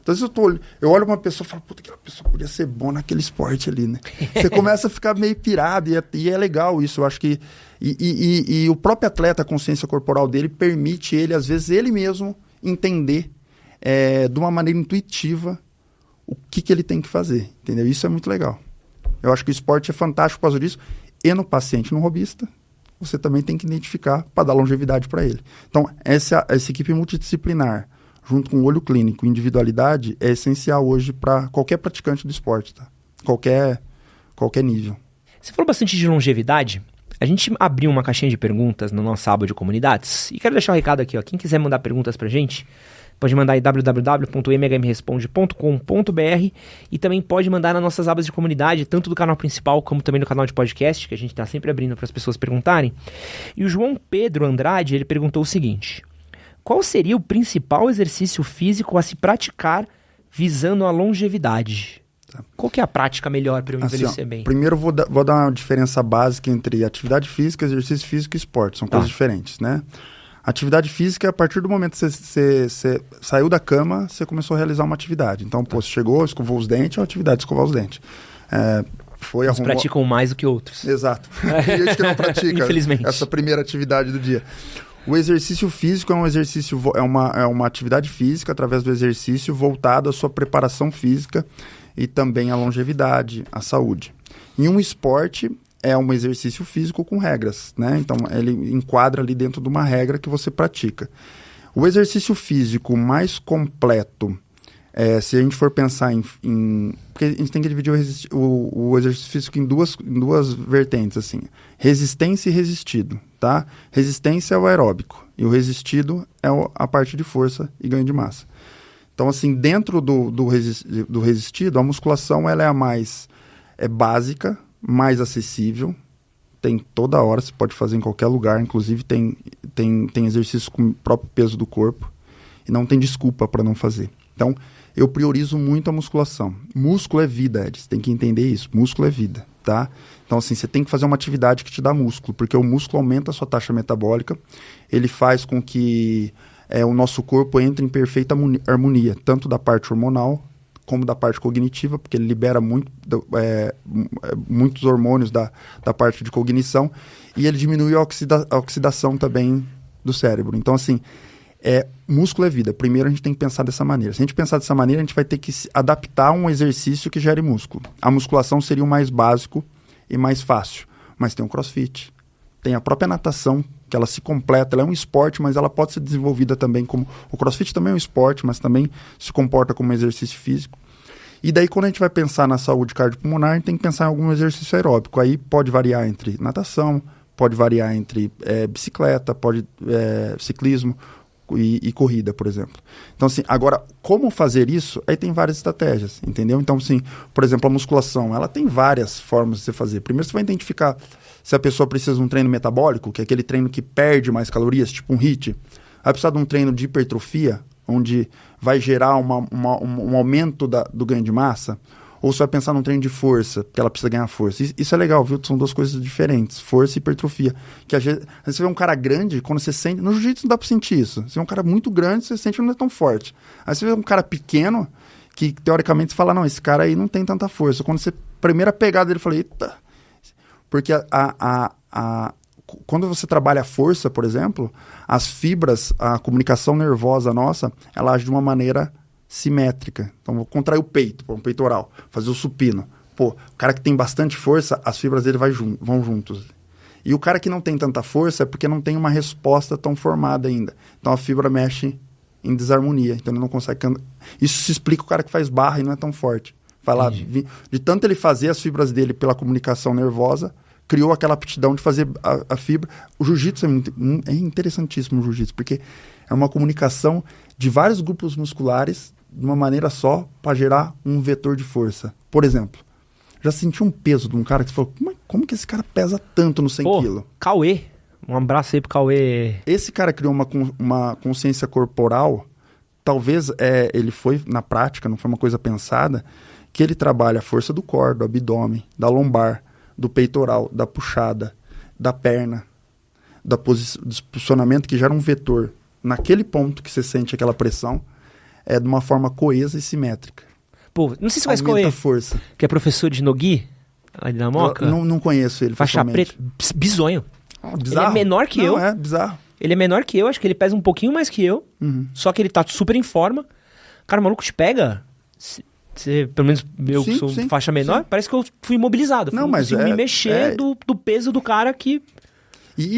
Então, às vezes eu olho uma pessoa e falo, puta, aquela pessoa podia ser boa naquele esporte ali, né? Você começa a ficar meio pirado e é legal isso. Eu acho que... E o próprio atleta, a consciência corporal dele, permite ele, às vezes, ele mesmo entender de uma maneira intuitiva o que ele tem que fazer, entendeu? Isso é muito legal. Eu acho que o esporte é fantástico por causa disso. E no paciente, no hobbyista, você também tem que identificar para dar longevidade para ele. Então, essa equipe multidisciplinar, junto com o olho clínico e individualidade, é essencial hoje para qualquer praticante do esporte, tá? Qualquer nível. Você falou bastante de longevidade. A gente abriu uma caixinha de perguntas na nossa aba de comunidades. E quero deixar um recado aqui, ó. Quem quiser mandar perguntas pra gente, pode mandar em www.mhmresponde.com.br e também pode mandar nas nossas abas de comunidade, tanto do canal principal como também no canal de podcast, que a gente tá sempre abrindo para as pessoas perguntarem. E o João Pedro Andrade, ele perguntou o seguinte: qual seria o principal exercício físico a se praticar visando a longevidade? Qual que é a prática melhor para eu envelhecer bem? Primeiro vou dar uma diferença básica entre atividade física, exercício físico e esporte. São coisas diferentes, né? Atividade física, a partir do momento que você saiu da cama, você começou a realizar uma atividade. Então, você chegou, escovou os dentes, é uma atividade de escovar os dentes. Uns praticam mais do que outros. Exato. Tem gente que não pratica Infelizmente. Essa primeira atividade do dia. O exercício físico é uma atividade física através do exercício voltado à sua preparação física e também à longevidade, à saúde. Em um esporte, é um exercício físico com regras, né? Então, ele enquadra ali dentro de uma regra que você pratica. O exercício físico mais completo, se a gente for pensar porque a gente tem que dividir o exercício físico em duas vertentes, assim. Resistência e resistido, tá? Resistência é o aeróbico e o resistido é a parte de força e ganho de massa. Então, assim, dentro do resistido, a musculação ela é a mais básica, mais acessível, tem toda hora, você pode fazer em qualquer lugar, inclusive tem exercícios com o próprio peso do corpo, e não tem desculpa para não fazer. Então, eu priorizo muito a musculação. Músculo é vida, Ed, você tem que entender isso, músculo é vida, tá? Então, assim, você tem que fazer uma atividade que te dá músculo, porque o músculo aumenta a sua taxa metabólica, ele faz com que o nosso corpo entre em perfeita harmonia, tanto da parte hormonal como da parte cognitiva, porque ele libera muitos hormônios da parte de cognição, e ele diminui a oxidação também do cérebro. Então, assim, músculo é vida. Primeiro a gente tem que pensar dessa maneira. Se a gente pensar dessa maneira, a gente vai ter que adaptar um exercício que gere músculo. A musculação seria o mais básico e mais fácil, mas tem o crossfit, tem a própria natação, que ela se completa, ela é um esporte, mas ela pode ser desenvolvida também como... O crossfit também é um esporte, mas também se comporta como um exercício físico. E daí, quando a gente vai pensar na saúde cardiopulmonar, a gente tem que pensar em algum exercício aeróbico. Aí pode variar entre natação, pode variar entre bicicleta, ciclismo e corrida, por exemplo. Então, assim, agora, como fazer isso? Aí tem várias estratégias, entendeu? Então, assim, por exemplo, a musculação, ela tem várias formas de você fazer. Primeiro, você vai identificar se a pessoa precisa de um treino metabólico, que é aquele treino que perde mais calorias, tipo um HIIT. Vai precisar de um treino de hipertrofia, onde vai gerar um aumento do ganho de massa, ou você vai pensar num treino de força, porque ela precisa ganhar força. Isso é legal, viu? São duas coisas diferentes, força e hipertrofia. Que às vezes você vê um cara grande, quando você sente... No jiu-jitsu não dá pra sentir isso. Você vê um cara muito grande, você sente que não é tão forte. Aí você vê um cara pequeno, que teoricamente você fala, não, esse cara aí não tem tanta força. Quando você... Primeira pegada dele, eu falei, eita... Porque quando você trabalha a força, por exemplo, as fibras, a comunicação nervosa nossa, ela age de uma maneira simétrica. Então, vou contrair o peito, um peitoral, fazer o supino. O cara que tem bastante força, as fibras dele vão juntos. E o cara que não tem tanta força é porque não tem uma resposta tão formada ainda. Então, a fibra mexe em desarmonia. Então, ele não consegue... Isso se explica o cara que faz barra e não é tão forte. Vai lá, de tanto ele fazer as fibras dele pela comunicação nervosa, criou aquela aptidão de fazer a fibra. O jiu-jitsu é interessantíssimo, o jiu-jitsu, porque é uma comunicação de vários grupos musculares de uma maneira só para gerar um vetor de força. Por exemplo, já senti um peso de um cara que você falou, como que esse cara pesa tanto no 100 quilos? Cauê, um abraço aí pro Cauê. Esse cara criou uma consciência corporal, talvez ele foi na prática, não foi uma coisa pensada, que ele trabalha a força do core, do abdômen, da lombar, do peitoral, da puxada, da perna, do posicionamento que gera um vetor. Naquele ponto que você sente aquela pressão, é de uma forma coesa e simétrica. Pô, não sei se você conhece Cauê, a força. Que é professor de Nogi, ali na Moca. Não conheço ele. Faixa preta, bizonho. Bizarro. Ele é menor que eu. É bizarro. Ele é menor que eu, acho que ele pesa um pouquinho mais que eu, só que ele tá super em forma. Cara, o maluco te pega... pelo menos eu que Sim, sou sim, faixa menor, sim. parece que eu fui imobilizado. Não, Eu mas consigo me mexer do peso do cara que...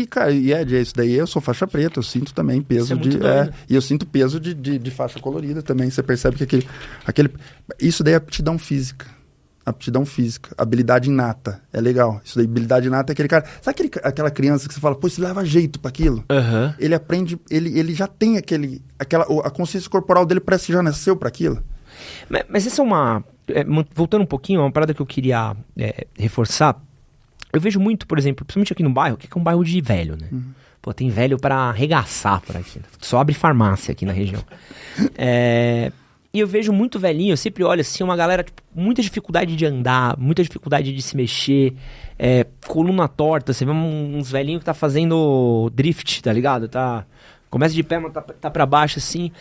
Cara, Ed, isso daí eu sou faixa preta, eu sinto também peso Isso é muito doido. e eu sinto peso de faixa colorida também. Você percebe que isso daí é aptidão física. Aptidão física, habilidade inata, é legal. Isso daí, habilidade inata é aquele cara... Sabe aquela criança que você fala, pô, você leva jeito pra aquilo? Uhum. Ele aprende, ele já tem a consciência corporal dele parece que já nasceu pra aquilo. Mas essa é uma... voltando um pouquinho, uma parada que eu queria reforçar. Eu vejo muito, por exemplo, principalmente aqui no bairro, que é um bairro de velho, né? Uhum. Pô, tem velho pra arregaçar por aqui. Só abre farmácia aqui na região. E eu vejo muito velhinho, eu sempre olho assim, uma galera, tipo, muita dificuldade de andar, muita dificuldade de se mexer, coluna torta, você vê uns velhinhos que tá fazendo drift, tá ligado? Começa de pé, mas tá pra baixo, assim.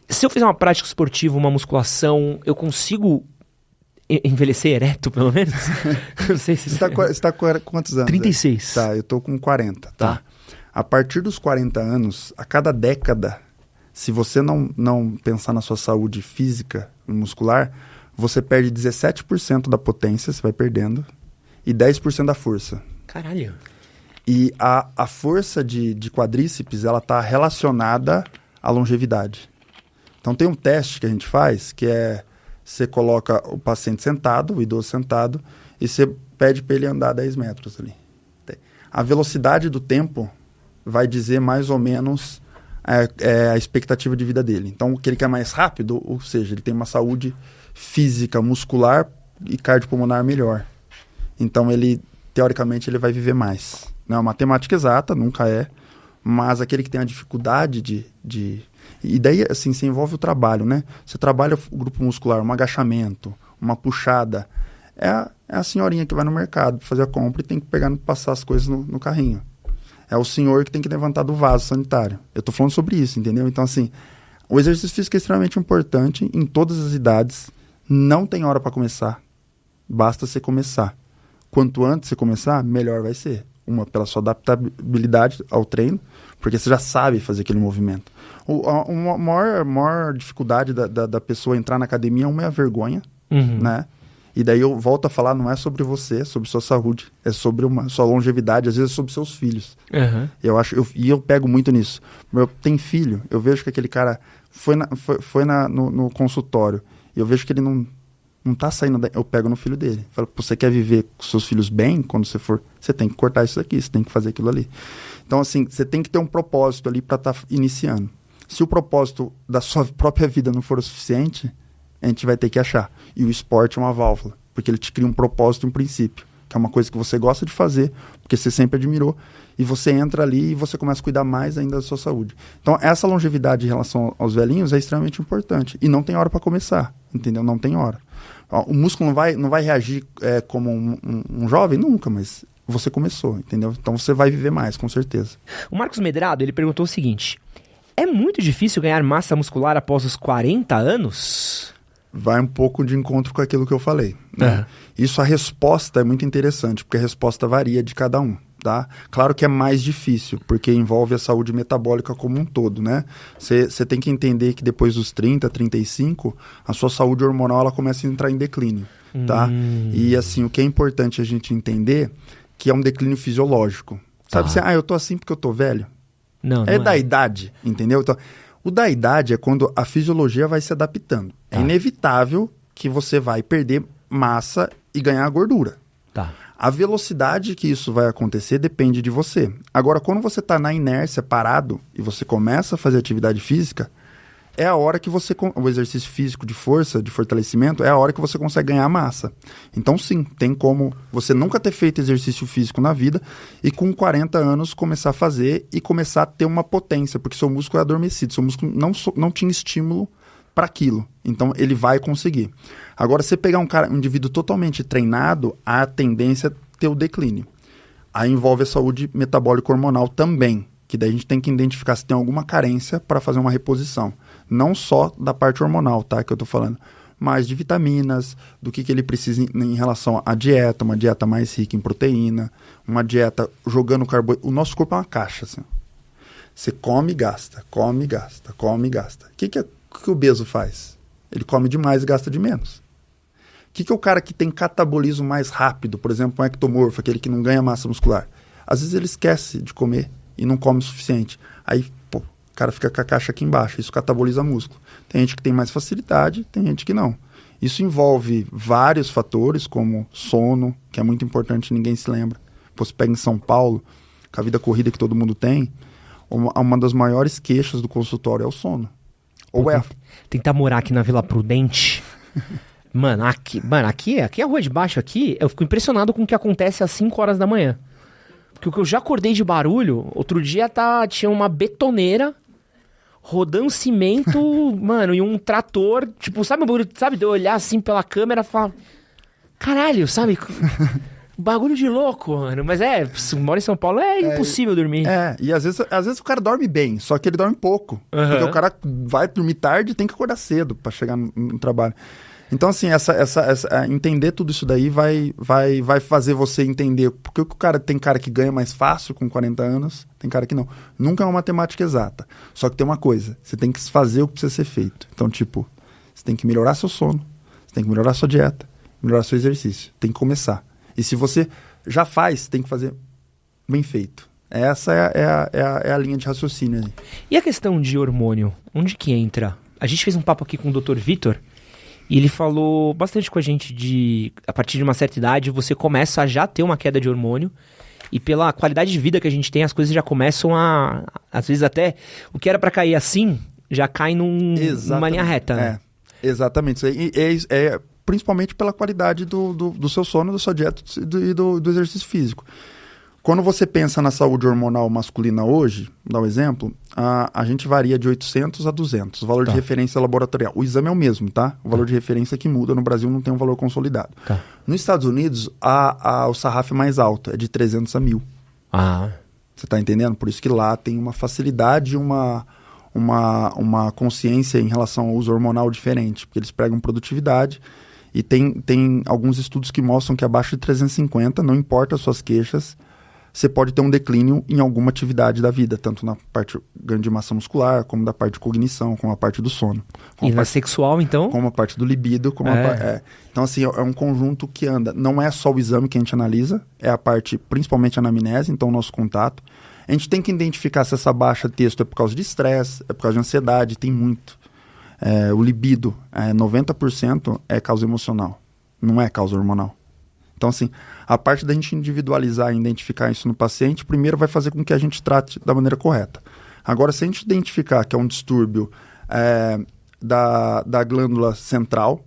Se eu fizer uma prática esportiva, uma musculação, eu consigo envelhecer ereto, pelo menos? Não sei se... Você tá com quantos anos? 36. Tá, eu tô com 40, Tá. A partir dos 40 anos, a cada década, se você não pensar na sua saúde física e muscular, você perde 17% da potência, você vai perdendo, e 10% da força. Caralho. E a força de quadríceps, ela tá relacionada à longevidade. Então tem um teste que a gente faz, que você coloca o paciente sentado, o idoso sentado, e você pede para ele andar 10 metros ali. A velocidade do tempo vai dizer mais ou menos a expectativa de vida dele. Então, aquele que é mais rápido, ou seja, ele tem uma saúde física, muscular e cardiopulmonar melhor. Então, teoricamente, ele vai viver mais. Não é uma matemática exata, nunca é, mas aquele que tem a dificuldade E daí, assim, você envolve o trabalho, né? Você trabalha o grupo muscular, um agachamento, uma puxada. É a senhorinha que vai no mercado fazer a compra e tem que passar as coisas no carrinho. É o senhor que tem que levantar do vaso sanitário. Eu tô falando sobre isso, entendeu? Então, assim, o exercício físico é extremamente importante em todas as idades. Não tem hora para começar. Basta você começar. Quanto antes você começar, melhor vai ser. Uma, pela sua adaptabilidade ao treino, porque você já sabe fazer aquele movimento. A maior dificuldade da pessoa entrar na academia é a vergonha, né? E daí eu volto a falar, não é sobre você, é sobre sua saúde, é sobre sua longevidade, às vezes é sobre seus filhos. Uhum. Eu pego muito nisso. Tem filho, eu vejo que aquele cara foi no consultório, e eu vejo que ele não tá saindo eu pego no filho dele. Falo, você quer viver com seus filhos bem? Quando você tem que cortar isso daqui, você tem que fazer aquilo ali. Então, assim, você tem que ter um propósito ali para estar iniciando. Se o propósito da sua própria vida não for o suficiente, a gente vai ter que achar. E o esporte é uma válvula, porque ele te cria um propósito, um princípio, que é uma coisa que você gosta de fazer, porque você sempre admirou, e você entra ali e você começa a cuidar mais ainda da sua saúde. Então, essa longevidade em relação aos velhinhos é extremamente importante. E não tem hora para começar, entendeu? Não tem hora. O músculo não vai reagir como um jovem? Nunca, mas você começou, entendeu? Então você vai viver mais, com certeza. O Marcos Medrado, ele perguntou o seguinte: é muito difícil ganhar massa muscular após os 40 anos? Vai um pouco de encontro com aquilo que eu falei, né? Isso, a resposta é muito interessante, porque a resposta varia de cada um, tá? Claro que é mais difícil, porque envolve a saúde metabólica como um todo, né? Você tem que entender que depois dos 30, 35, a sua saúde hormonal ela começa a entrar em declínio, tá? E assim, o que é importante a gente entender que é um declínio fisiológico. Sabe assim, eu tô assim porque eu tô velho? Não da idade, entendeu? Então, o da idade é quando a fisiologia vai se adaptando. É inevitável que você vai perder massa e ganhar gordura. Tá. A velocidade que isso vai acontecer depende de você. Agora, quando você está na inércia, parado, e você começa a fazer atividade física, é a hora que o exercício físico de força, de fortalecimento, é a hora que você consegue ganhar massa. Então, sim, tem como você nunca ter feito exercício físico na vida e com 40 anos começar a fazer e começar a ter uma potência, porque seu músculo é adormecido, seu músculo não tinha estímulo para aquilo. Então, ele vai conseguir. Agora, se você pegar um indivíduo totalmente treinado, a tendência é ter o declínio. Aí envolve a saúde metabólica hormonal também, que daí a gente tem que identificar se tem alguma carência para fazer uma reposição. Não só da parte hormonal, tá? Que eu tô falando. Mas de vitaminas, do que ele precisa em relação à dieta, uma dieta mais rica em proteína, uma dieta jogando carboidrato. O nosso corpo é uma caixa, assim. Você come e gasta, come e gasta, come e gasta. O que o obeso faz? Ele come demais e gasta de menos. O que é o cara que tem catabolismo mais rápido, por exemplo, um ectomorfo, aquele que não ganha massa muscular? Às vezes ele esquece de comer e não come o suficiente. Aí, pô, o cara fica com a caixa aqui embaixo, isso cataboliza músculo. Tem gente que tem mais facilidade, tem gente que não. Isso envolve vários fatores, como sono, que é muito importante, ninguém se lembra. Pô, você pega em São Paulo, com a vida corrida que todo mundo tem, uma das maiores queixas do consultório é o sono. Ou é... Tentar morar aqui na Vila Prudente... Mano, aqui é a rua de baixo aqui, eu fico impressionado com o que acontece às 5 horas da manhã. Porque o que eu já acordei de barulho, outro dia tinha uma betoneira rodando cimento, mano, e um trator, tipo, sabe o bagulho, sabe, de eu olhar assim pela câmera e falar, caralho, sabe, bagulho de louco, mano, mas se mora em São Paulo, é impossível dormir. E às vezes o cara dorme bem, só que ele dorme pouco, porque o cara vai dormir tarde e tem que acordar cedo pra chegar no trabalho. Então, assim, entender tudo isso daí vai fazer você entender porque o cara tem cara que ganha mais fácil com 40 anos, tem cara que não. Nunca é uma matemática exata. Só que tem uma coisa, você tem que fazer o que precisa ser feito. Então, tipo, você tem que melhorar seu sono, você tem que melhorar sua dieta, melhorar seu exercício. Tem que começar. E se você já faz, tem que fazer bem feito. Essa é a linha de raciocínio aí. E a questão de hormônio, onde que entra? A gente fez um papo aqui com o Dr. Vitor, e ele falou bastante com a gente de, a partir de uma certa idade, você começa a já ter uma queda de hormônio, e pela qualidade de vida que a gente tem, as coisas já começam às vezes até, o que era pra cair assim, já cai numa linha reta, né? Exatamente. Principalmente pela qualidade do seu sono, da sua dieta e do exercício físico. Quando você pensa na saúde hormonal masculina hoje, dá um exemplo, a gente varia de 800 a 200, o valor de referência laboratorial. O exame é o mesmo, tá? O valor de referência que muda, no Brasil não tem um valor consolidado. Tá. Nos Estados Unidos, o sarrafo é mais alto, é de 300 a 1000. Você tá entendendo? Por isso que lá tem uma facilidade, uma consciência em relação ao uso hormonal diferente, porque eles pregam produtividade. E tem alguns estudos que mostram que abaixo de 350, não importa as suas queixas, você pode ter um declínio em alguma atividade da vida, tanto na parte ganho de massa muscular, como da parte de cognição, como a parte do sono. E na sexual, então? Como a parte do libido. Então, assim, é um conjunto que anda. Não é só o exame que a gente analisa, é a parte, principalmente a anamnese, então o nosso contato. A gente tem que identificar se essa baixa texto é por causa de estresse, é por causa de ansiedade, tem muito. O libido, 90% é causa emocional, não é causa hormonal. Então, assim, a parte da gente individualizar e identificar isso no paciente, primeiro vai fazer com que a gente trate da maneira correta. Agora, se a gente identificar que é um distúrbio da glândula central,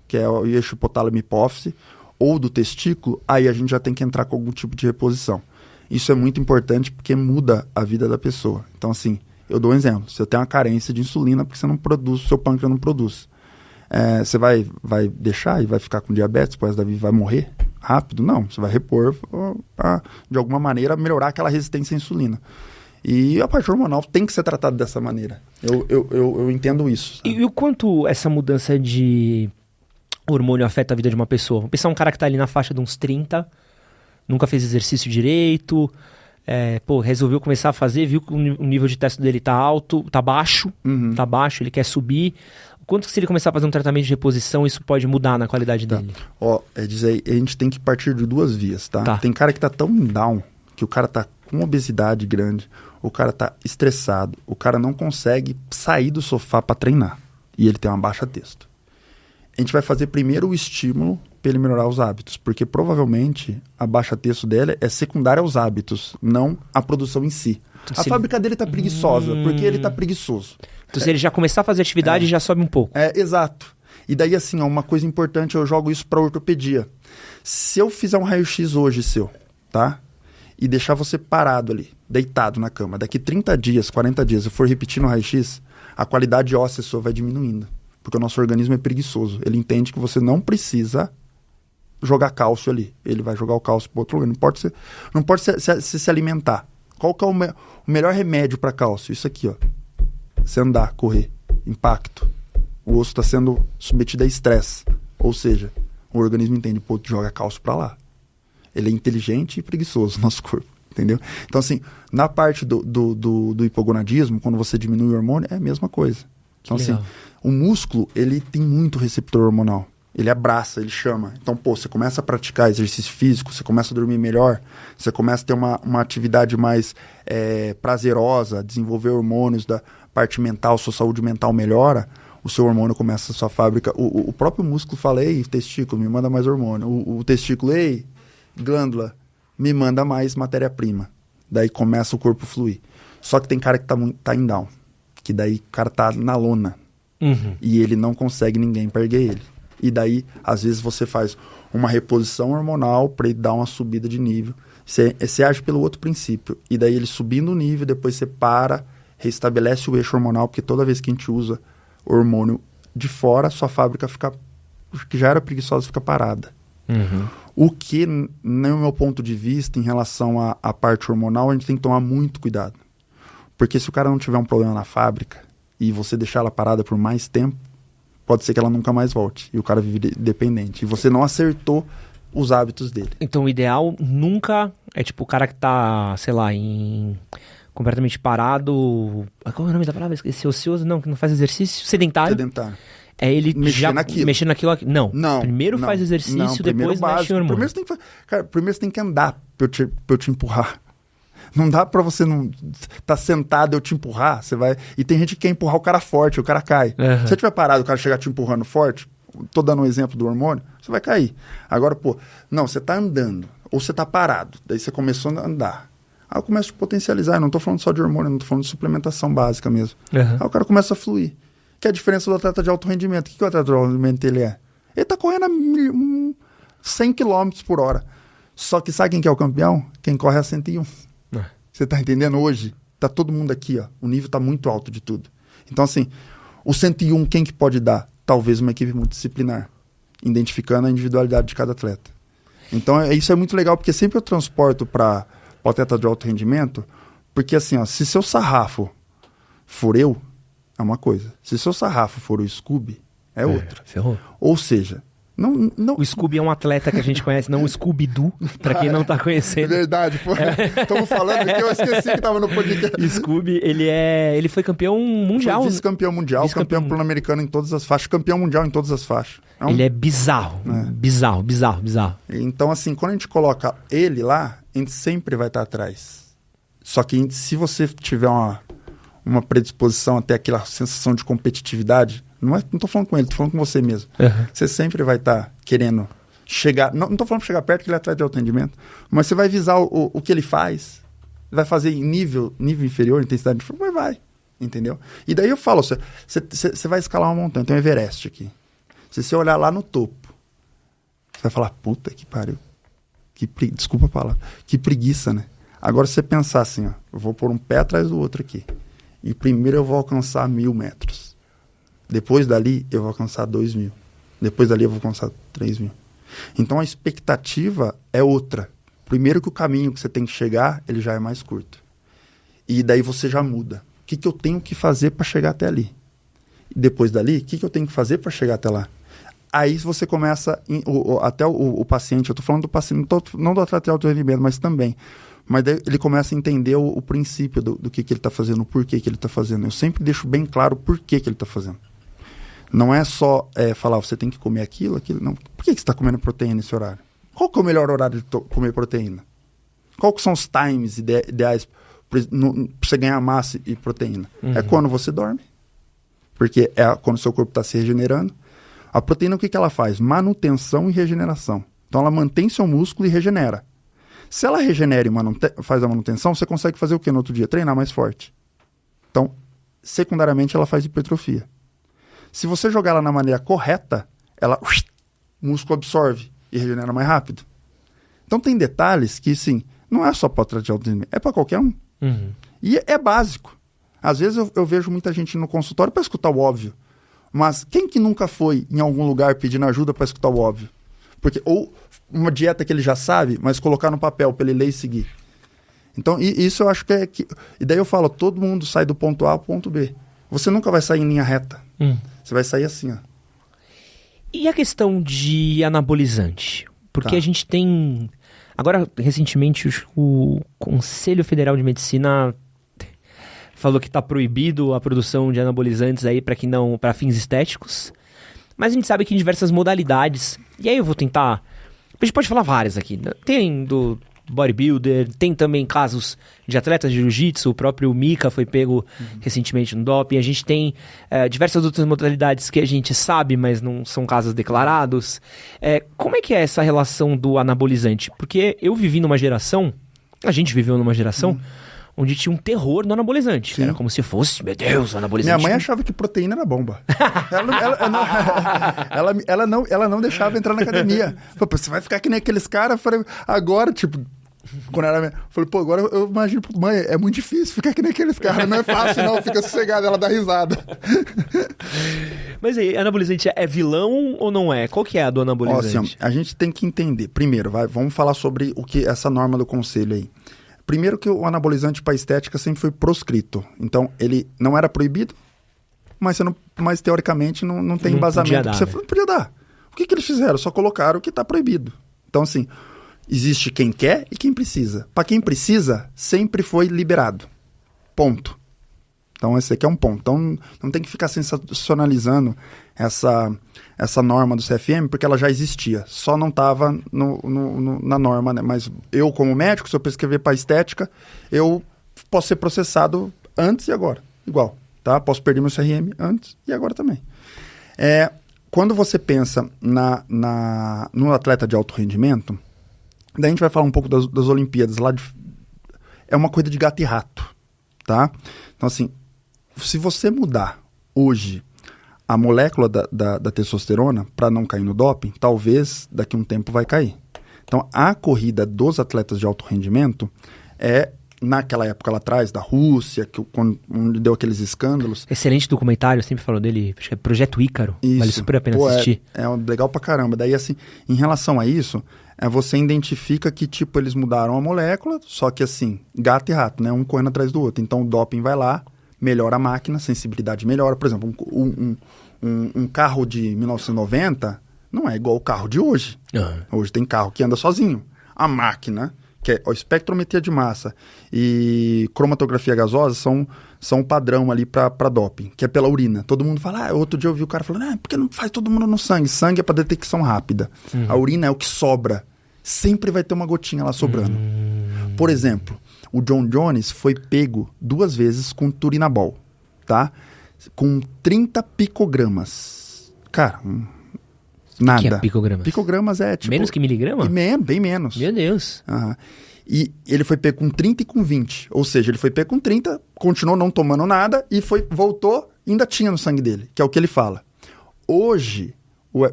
que é o eixo hipotálamo-hipófise, ou do testículo, aí a gente já tem que entrar com algum tipo de reposição. Isso é muito importante porque muda a vida da pessoa. Então, assim, eu dou um exemplo. Você tem uma carência de insulina porque você não produz, o seu pâncreas não produz. Você vai deixar e vai ficar com diabetes, depois da vida vai morrer rápido? Não, você vai repor para, de alguma maneira, melhorar aquela resistência à insulina. E a parte hormonal tem que ser tratada dessa maneira. Eu entendo isso. E o quanto essa mudança de hormônio afeta a vida de uma pessoa? Vamos pensar um cara que está ali na faixa de uns 30, nunca fez exercício direito, resolveu começar a fazer, viu que o nível de testo dele tá alto, tá baixo, ele quer subir. Quanto que se ele começar a fazer um tratamento de reposição, isso pode mudar na qualidade dele? A gente tem que partir de duas vias, tá? Tem cara que tá tão down, que o cara tá com obesidade grande, o cara tá estressado, o cara não consegue sair do sofá para treinar, e ele tem uma baixa testo. A gente vai fazer primeiro o estímulo para ele melhorar os hábitos, porque provavelmente a baixa testo dele é secundária aos hábitos, não a produção em si. A fábrica dele tá preguiçosa, porque ele tá preguiçoso. Então, se ele já começar a fazer atividade, já sobe um pouco. Exato. E daí, assim, uma coisa importante, eu jogo isso pra ortopedia. Se eu fizer um raio-x hoje seu, tá? E deixar você parado ali, deitado na cama, daqui 30 dias, 40 dias, eu for repetindo o raio-x, a qualidade óssea sua vai diminuindo. Porque o nosso organismo é preguiçoso. Ele entende que você não precisa jogar cálcio ali. Ele vai jogar o cálcio pro outro lugar. Não pode se alimentar. Qual que é o melhor remédio para cálcio? Isso aqui, ó. Você andar, correr, impacto. O osso está sendo submetido a estresse. Ou seja, o organismo entende, joga cálcio para lá. Ele é inteligente e preguiçoso, nosso corpo, entendeu? Então, assim, na parte do hipogonadismo, quando você diminui o hormônio, é a mesma coisa. Então, assim, O músculo, ele tem muito receptor hormonal. Ele abraça, ele chama. Então, pô, você começa a praticar exercício físico, você começa a dormir melhor, você começa a ter uma atividade mais prazerosa, desenvolver hormônios da parte mental, sua saúde mental melhora, o seu hormônio começa a sua fábrica. O próprio músculo fala, ei, testículo, me manda mais hormônio. O testículo, ei, glândula, me manda mais matéria-prima. Daí começa o corpo fluir. Só que tem cara que tá em down, que daí o cara tá na lona. E ele não consegue ninguém pra erguer ele. E daí, às vezes, você faz uma reposição hormonal para ele dar uma subida de nível. Você age pelo outro princípio. E daí, ele subindo o nível, depois você para, restabelece o eixo hormonal, porque toda vez que a gente usa hormônio de fora, sua fábrica fica, que já era preguiçosa, fica parada. O que, no meu ponto de vista, em relação à parte hormonal, a gente tem que tomar muito cuidado. Porque se o cara não tiver um problema na fábrica e você deixar ela parada por mais tempo, pode ser que ela nunca mais volte. E o cara vive dependente. E você não acertou os hábitos dele. Então, o ideal nunca é tipo o cara que tá, sei lá, completamente parado. Qual é o nome da palavra? Esqueci. Ocioso? Não, que não faz exercício. Sedentário. É ele mexer naquilo. Não. Primeiro faz exercício, depois mexe no hormônio. Primeiro você tem que andar pra eu te empurrar. Não dá pra você não tá sentado e eu te empurrar, você vai... E tem gente que quer empurrar o cara forte, o cara cai. Se você tiver parado, o cara chegar te empurrando forte, tô dando um exemplo do hormônio, você vai cair. Agora, pô, não, você tá andando, ou você tá parado, daí você começou a andar. Aí eu começo a potencializar, eu não tô falando só de hormônio, eu não tô falando de suplementação básica mesmo. Aí o cara começa a fluir. Que é a diferença do atleta de alto rendimento. O que o atleta de alto rendimento ele é? Ele tá correndo a 100 km por hora. Só que sabe quem que é o campeão? Quem corre a 101. Você tá entendendo? Hoje, tá todo mundo aqui, ó. O nível tá muito alto de tudo. Então, assim, o 101, quem que pode dar? Talvez uma equipe multidisciplinar, identificando a individualidade de cada atleta. Então, isso é muito legal, porque sempre eu transporto para o atleta de alto rendimento, porque assim, ó, se seu sarrafo for eu, é uma coisa. Se seu sarrafo for o Scooby, é outra. Ferrou. Ou seja... Não. O Scooby é um atleta que a gente conhece, não o Scooby-Doo, pra quem não tá conhecendo. Verdade, pô. Estamos falando que eu esqueci que tava no podcast. Scooby, ele foi campeão mundial. Foi vice-campeão mundial, campeão pan-americano em todas as faixas, campeão mundial em todas as faixas. Ele é bizarro, bizarro. Então, assim, quando a gente coloca ele lá, a gente sempre vai estar atrás. Só que se você tiver uma predisposição até aquela sensação de competitividade... Não tô falando com ele, tô falando com você mesmo. Você sempre vai estar querendo chegar... Não tô falando pra chegar perto, que ele é atleta de alto rendimento, mas você vai visar o que ele faz, vai fazer em nível inferior, intensidade inferior, mas vai, entendeu? E daí eu falo, você vai escalar uma montanha, tem um Everest aqui. Se você olhar lá no topo, você vai falar, puta que pariu. Desculpa a palavra. Que preguiça, né? Agora, se você pensar assim, ó, eu vou pôr um pé atrás do outro aqui. E primeiro eu vou alcançar 1.000 metros. Depois dali, eu vou alcançar 2.000. Depois dali, eu vou alcançar 3.000. Então, a expectativa é outra. Primeiro que o caminho que você tem que chegar, ele já é mais curto. E daí você já muda. O que eu tenho que fazer para chegar até ali? E depois dali, o que eu tenho que fazer para chegar até lá? Aí você começa, até o paciente, eu estou falando do paciente, não do atleta de alto rendimento, mas também. Mas daí ele começa a entender o princípio do que ele está fazendo, o porquê que ele está fazendo. Eu sempre deixo bem claro o porquê que ele está fazendo. Não é só falar, você tem que comer aquilo. Não. Por que você está comendo proteína nesse horário? Qual que é o melhor horário de comer proteína? Qual que são os times ideais para você ganhar massa e proteína? É quando você dorme. Porque é quando o seu corpo está se regenerando. A proteína, o que ela faz? Manutenção e regeneração. Então, ela mantém seu músculo e regenera. Se ela regenera e faz a manutenção, você consegue fazer o quê no outro dia? Treinar mais forte. Então, secundariamente, ela faz hipertrofia. Se você jogar ela na maneira correta, o músculo absorve e regenera mais rápido. Então, tem detalhes que, sim, não é só para atleta de alto rendimento, é para qualquer um. E é básico. Às vezes eu vejo muita gente no consultório para escutar o óbvio. Mas quem que nunca foi em algum lugar pedindo ajuda para escutar o óbvio? Porque, ou uma dieta que ele já sabe, mas colocar no papel para ele ler e seguir. Então, isso eu acho que é... E daí eu falo, todo mundo sai do ponto A ao ponto B. Você nunca vai sair em linha reta. Você vai sair assim, ó. E a questão de anabolizante? Porque a gente tem... Agora, recentemente, o Conselho Federal de Medicina falou que tá proibido a produção de anabolizantes aí para fins estéticos. Mas a gente sabe que em diversas modalidades, e aí eu vou tentar... A gente pode falar várias aqui, né? Tem do bodybuilder, tem também casos de atletas de jiu-jitsu, o próprio Mika foi pego recentemente no doping, a gente tem diversas outras modalidades que a gente sabe, mas não são casos declarados. Como é que é essa relação do anabolizante? Porque eu vivi numa geração, a gente viveu numa geração... onde tinha um terror no anabolizante. Sim. Era como se fosse, meu Deus, o anabolizante. Minha mãe achava que proteína era bomba. Ela não deixava entrar na academia. Falei, você vai ficar que nem aqueles caras? Eu falei, agora, tipo... Quando era... Falei, pô, agora eu imagino, mãe, é muito difícil ficar que nem aqueles caras. Não é fácil, não. Fica sossegado, ela dá risada. Mas aí, anabolizante é vilão ou não é? Qual que é a do anabolizante? Ó, assim, a gente tem que entender. Primeiro, vamos falar sobre o que essa norma do conselho aí. Primeiro que o anabolizante para estética sempre foi proscrito. Então, ele não era proibido, mas teoricamente não tem embasamento. Não podia dar. O que eles fizeram? Só colocaram o que está proibido. Então, assim, existe quem quer e quem precisa. Para quem precisa, sempre foi liberado. Ponto. Então, esse aqui é um ponto. Então, não tem que ficar sensacionalizando essa norma do CFM, porque ela já existia. Só não estava na norma, né? Mas eu, como médico, se eu prescrever para estética, eu posso ser processado antes e agora. Igual, tá? Posso perder meu CRM antes e agora também. Quando você pensa no atleta de alto rendimento, daí a gente vai falar um pouco das Olimpíadas. É uma coisa de gato e rato, tá? Então, assim, se você mudar hoje a molécula da testosterona para não cair no doping, talvez daqui a um tempo vai cair. Então, a corrida dos atletas de alto rendimento naquela época lá atrás, da Rússia, onde deu aqueles escândalos. Excelente documentário, eu sempre falo dele, acho que é Projeto Ícaro. Isso. Vale super a pena assistir. É legal pra caramba. Daí, assim, em relação a isso, você identifica que, tipo, eles mudaram a molécula, só que, assim, gato e rato, né? Um correndo atrás do outro. Então, o doping vai lá, melhora a máquina, a sensibilidade melhora. Por exemplo, um carro de 1990 não é igual o carro de hoje. Uhum. Hoje tem carro que anda sozinho. A máquina, que é a espectrometria de massa e cromatografia gasosa, são um padrão ali para doping, que é pela urina. Todo mundo fala, outro dia eu vi o cara falando, por que não faz todo mundo no sangue? Sangue é para detecção rápida. Uhum. A urina é o que sobra. Sempre vai ter uma gotinha lá sobrando. Por exemplo, o John Jones foi pego 2 vezes com turinabol, tá? Com 30 picogramas. Cara, nada. O que é picogramas? Picogramas é tipo... Menos que miligrama? Bem menos. Meu Deus. Uhum. E ele foi pego com 30 e com 20. Ou seja, ele foi pego com 30, continuou não tomando nada e voltou e ainda tinha no sangue dele, que é o que ele fala. Hoje,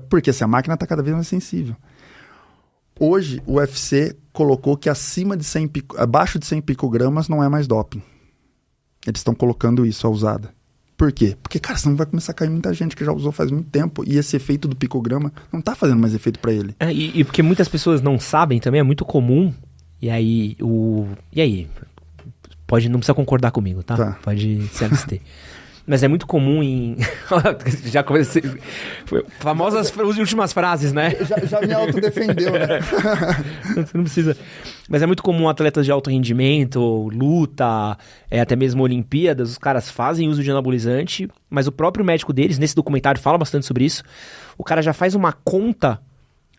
porque assim, a máquina está cada vez mais sensível. Hoje, o UFC colocou que abaixo de 100 picogramas não é mais doping. Eles estão colocando isso, a usada. Por quê? Porque, cara, senão vai começar a cair muita gente que já usou faz muito tempo e esse efeito do picograma não tá fazendo mais efeito pra ele. E porque muitas pessoas não sabem também, é muito comum, e aí, não precisa concordar comigo, tá? Pode se abster. Mas é muito comum já comecei... Famosas últimas frases, né? Já me autodefendeu, né? Você não precisa... Mas é muito comum atletas de alto rendimento, luta, até mesmo Olimpíadas, os caras fazem uso de anabolizante, mas o próprio médico deles, nesse documentário, fala bastante sobre isso. O cara já faz uma conta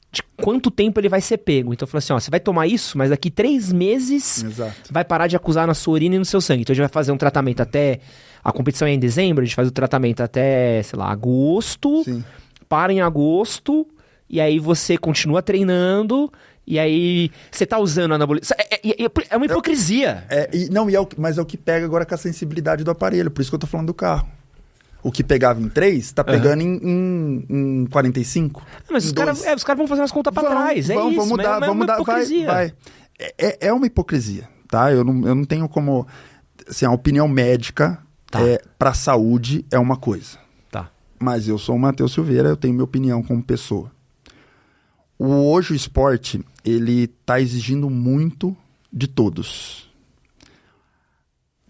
de quanto tempo ele vai ser pego. Então, fala assim, você vai tomar isso, mas daqui 3 meses vai parar de acusar na sua urina e no seu sangue. Então, a gente vai fazer um tratamento até... A competição é em dezembro, a gente faz o tratamento até, sei lá, agosto. Sim. Para em agosto, e aí você continua treinando, e aí você tá usando anabolizante. É uma hipocrisia. Mas é o que pega agora com a sensibilidade do aparelho, por isso que eu tô falando do carro. O que pegava em 3, tá pegando em 45. Mas os caras vão fazer umas contas pra trás, vamos mudar, vai. É uma hipocrisia, tá? Eu não tenho como... Assim, a opinião médica... Para a saúde é uma coisa. Tá. Mas eu sou o Matheus Silveira, eu tenho minha opinião como pessoa. Hoje o esporte, ele tá exigindo muito de todos.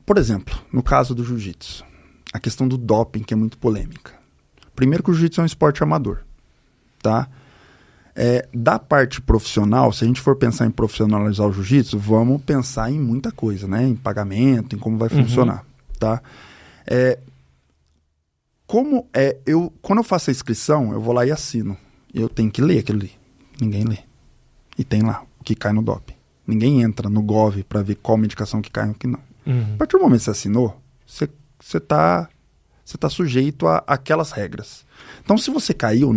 Por exemplo, no caso do jiu-jitsu, a questão do doping, que é muito polêmica. Primeiro que o jiu-jitsu é um esporte amador, tá? Da parte profissional, se a gente for pensar em profissionalizar o jiu-jitsu, vamos pensar em muita coisa, né? Em pagamento, em como vai funcionar. tá? Quando eu faço a inscrição, eu vou lá e assino. Eu tenho que ler aquilo ali. Ninguém lê. E tem lá o que cai no doping. Ninguém entra no Gov para ver qual medicação que cai e o que não. A partir do momento que você assinou, você tá sujeito a aquelas regras. Então, se você caiu,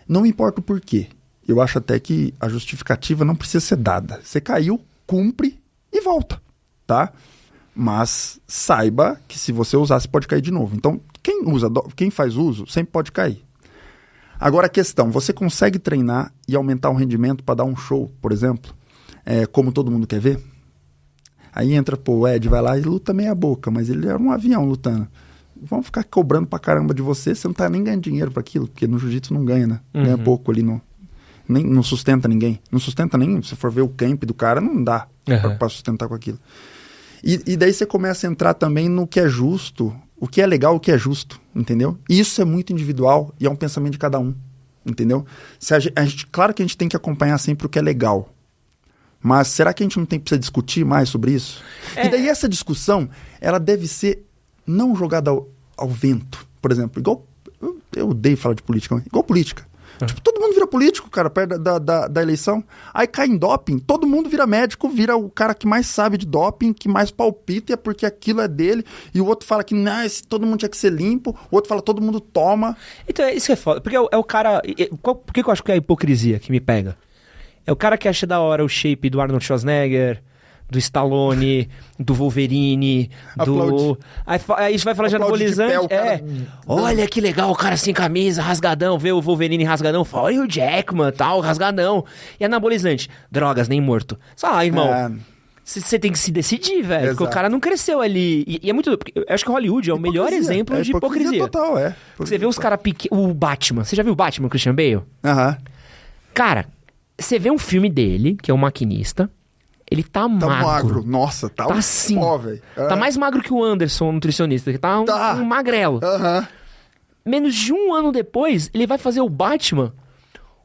não importa o porquê. Eu acho até que a justificativa não precisa ser dada. Você caiu, cumpre e volta, tá? Mas saiba que se você usar, você pode cair de novo. Então, quem faz uso sempre pode cair. Agora a questão, você consegue treinar e aumentar o rendimento para dar um show, por exemplo, como todo mundo quer ver? Aí entra, o Ed vai lá e luta meia boca, mas ele era um avião lutando. Vão ficar cobrando pra caramba de você não tá nem ganhando dinheiro para aquilo, porque no jiu-jitsu não ganha, né? Ganha pouco ali, não sustenta ninguém. Não sustenta nem, se for ver o camp do cara, não dá pra sustentar com aquilo. E daí você começa a entrar também no que é justo, o que é legal, o que é justo, entendeu? E isso é muito individual e é um pensamento de cada um, entendeu? Claro que a gente tem que acompanhar sempre o que é legal, mas será que a gente não precisa discutir mais sobre isso? E daí essa discussão, ela deve ser não jogada ao vento, por exemplo, igual, eu odeio falar de política, igual política. Tipo, todo mundo vira político, cara, perto da eleição. Aí cai em doping, todo mundo vira médico, vira o cara que mais sabe de doping, que mais palpita, e é porque aquilo é dele. E o outro fala que todo mundo tinha que ser limpo. O outro fala todo mundo toma. Então, isso que é foda. Porque é o cara... Por que eu acho que é a hipocrisia que me pega? É o cara que acha da hora o shape do Arnold Schwarzenegger, do Stallone, do Wolverine, do... Aí a gente vai falar de anabolizante. Olha que legal, o cara sem camisa, rasgadão, vê o Wolverine rasgadão, fala, olha o Jackman, tal, rasgadão. E anabolizante, drogas, nem morto. Irmão, você tem que se decidir, velho, porque o cara não cresceu ali. E é muito... Eu acho que Hollywood é o melhor exemplo de hipocrisia. Total, Você vê os caras o Batman, você já viu o Batman, Christian Bale? Cara, você vê um filme dele, que é o Maquinista, ele tá magro. Nossa, tá assim. Tá mais magro que o Anderson, o nutricionista, que tá um magrelo. Menos de um ano depois, ele vai fazer o Batman.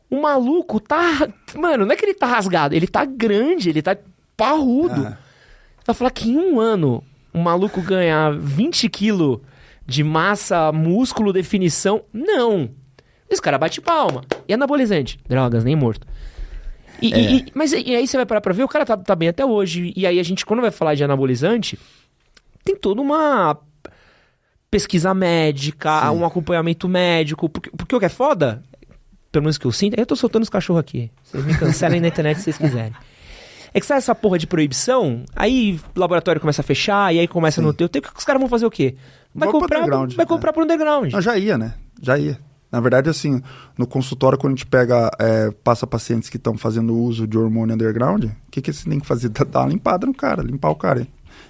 O maluco tá... Mano, não é que ele tá rasgado, ele tá grande, ele tá parrudo. Vai falar que em um ano, o maluco ganhar 20 quilos de massa, músculo, definição... Não. Esse cara bate palma. E anabolizante? Drogas, nem morto. Mas aí você vai parar pra ver, o cara tá bem até hoje. E aí a gente, quando vai falar de anabolizante, tem toda uma pesquisa médica, um acompanhamento médico. Porque o que é foda, pelo menos que eu sinto, eu tô soltando os cachorros aqui. Vocês me cancelem na internet se vocês quiserem. É que sabe essa porra de proibição? Aí o laboratório começa a fechar, e aí começa no teu tempo. Os caras vão fazer o quê? Vai comprar pro underground. Não, já ia, né? Já ia. Na verdade, assim, no consultório, quando a gente passa pacientes que estão fazendo uso de hormônio underground, o que você tem que fazer? Dar uma limpada no cara, limpar o cara.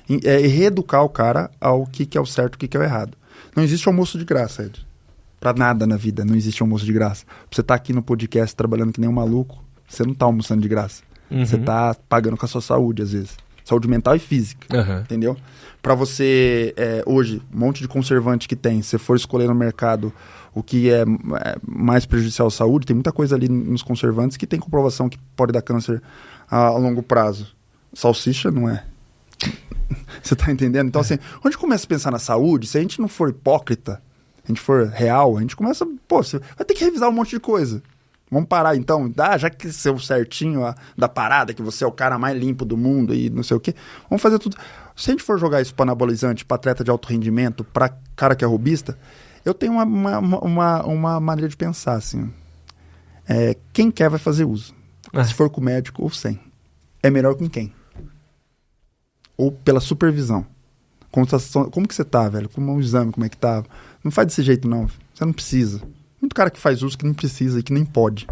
Reeducar o cara ao que é o certo e o que é o errado. Não existe almoço de graça, Ed. Pra nada na vida não existe almoço de graça. Pra você estar aqui no podcast trabalhando que nem um maluco, você não tá almoçando de graça. Você tá pagando com a sua saúde, às vezes. Saúde mental e física, entendeu? Pra você, hoje, um monte de conservante que tem, se você for escolher no mercado o que é mais prejudicial à saúde, tem muita coisa ali nos conservantes que tem comprovação que pode dar câncer a longo prazo. Salsicha não é. Você tá entendendo? Então, assim, onde começa a pensar na saúde, se a gente não for hipócrita, a gente for real, a gente começa, você vai ter que revisar um monte de coisa. Vamos parar então, já que seu certinho da parada, que você é o cara mais limpo do mundo e não sei o quê, vamos fazer tudo. Se a gente for jogar isso para anabolizante, para atleta de alto rendimento, para cara que é robista, eu tenho uma maneira de pensar, assim, quem quer vai fazer uso. Se for com o médico ou sem. É melhor com quem? Ou pela supervisão. Como que você tá, velho? Como um exame, como é que tá? Não faz desse jeito, não. Você não precisa. Muito cara que faz uso que não precisa e que nem pode.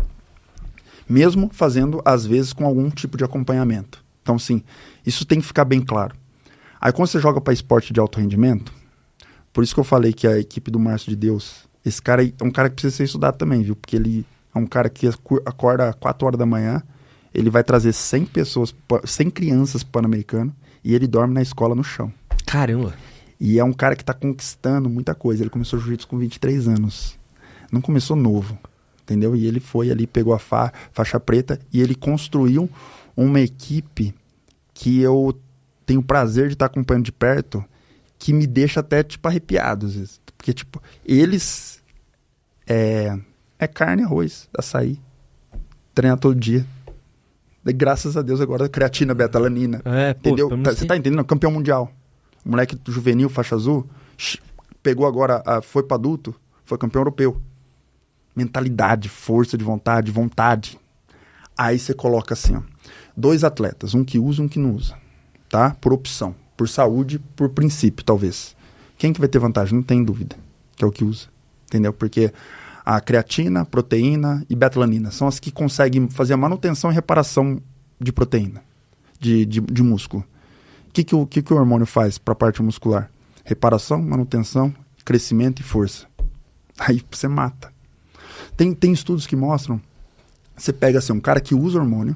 Mesmo fazendo, às vezes, com algum tipo de acompanhamento. Então, sim, isso tem que ficar bem claro. Aí, quando você joga para esporte de alto rendimento, por isso que eu falei que a equipe do Márcio de Deus, esse cara é um cara que precisa ser estudado também, viu? Porque ele é um cara que acorda às 4 horas da manhã, ele vai trazer 100 crianças pro Pan-Americano e ele dorme na escola no chão. Caramba! E é um cara que tá conquistando muita coisa. Ele começou jiu-jitsu com 23 anos. Não começou novo, entendeu? E ele foi ali, pegou a faixa preta e ele construiu uma equipe que eu tenho o prazer de estar acompanhando de perto, que me deixa até, tipo, arrepiado, às vezes. Porque, tipo, eles... É carne, arroz, açaí. Treina todo dia. E, graças a Deus, agora creatina, beta-alanina. Entendeu? Você tá entendendo? Campeão mundial. O moleque juvenil, faixa azul, pegou agora, foi para adulto, foi campeão europeu. Mentalidade, força de vontade. Aí você coloca assim, ó, 2 atletas, um que usa e um que não usa. Tá? Por opção. Por saúde, por princípio, talvez. Quem que vai ter vantagem? Não tem dúvida. Que é o que usa. Entendeu? Porque a creatina, proteína e beta-alanina são as que conseguem fazer a manutenção e reparação de proteína, de músculo. O que o hormônio faz para a parte muscular? Reparação, manutenção, crescimento e força. Aí você mata. Tem estudos que mostram, você pega assim, um cara que usa hormônio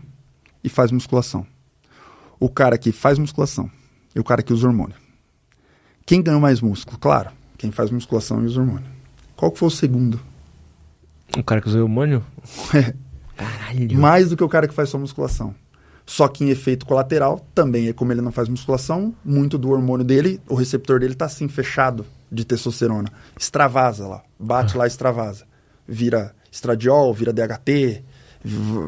e faz musculação. O cara que faz musculação e o cara que usa hormônio. Quem ganhou mais músculo? Claro, quem faz musculação e usa hormônio. Qual que foi o segundo? O cara que usa hormônio? Caralho. Mais do que o cara que faz só musculação. Só que em efeito colateral, também é como ele não faz musculação, muito do hormônio dele, o receptor dele tá assim, fechado de testosterona. Extravasa lá, bate lá, extravasa. Vira estradiol, vira DHT,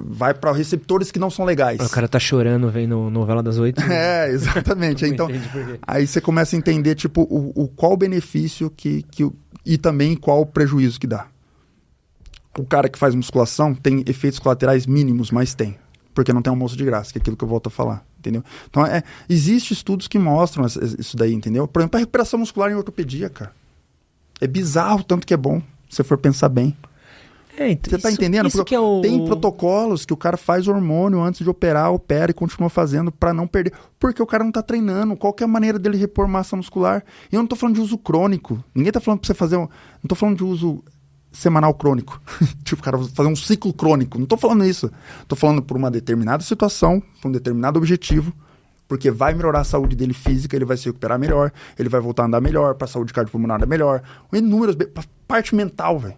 vai para receptores que não são legais. O cara tá chorando vendo novela das 8. Exatamente. Então, aí você começa a entender, tipo, qual o benefício e também qual o prejuízo que dá. O cara que faz musculação tem efeitos colaterais mínimos, mas tem. Porque não tem almoço de graça, que é aquilo que eu volto a falar, entendeu? Então, existem estudos que mostram isso daí, entendeu? Por exemplo, a recuperação muscular em ortopedia, cara. É bizarro o tanto que é bom, se você for pensar bem. Então, você tá entendendo? Que é Tem protocolos que o cara faz hormônio antes de operar, opera e continua fazendo pra não perder. Porque o cara não tá treinando. Qual que é a maneira dele repor massa muscular? E eu não tô falando de uso crônico. Ninguém tá falando pra você fazer... Não tô falando de uso semanal crônico. Tipo, o cara fazer um ciclo crônico. Não tô falando isso. Tô falando por uma determinada situação, por um determinado objetivo, porque vai melhorar a saúde dele física, ele vai se recuperar melhor, ele vai voltar a andar melhor, pra saúde cardiopulmonar melhor. Inúmeros... Parte mental, velho.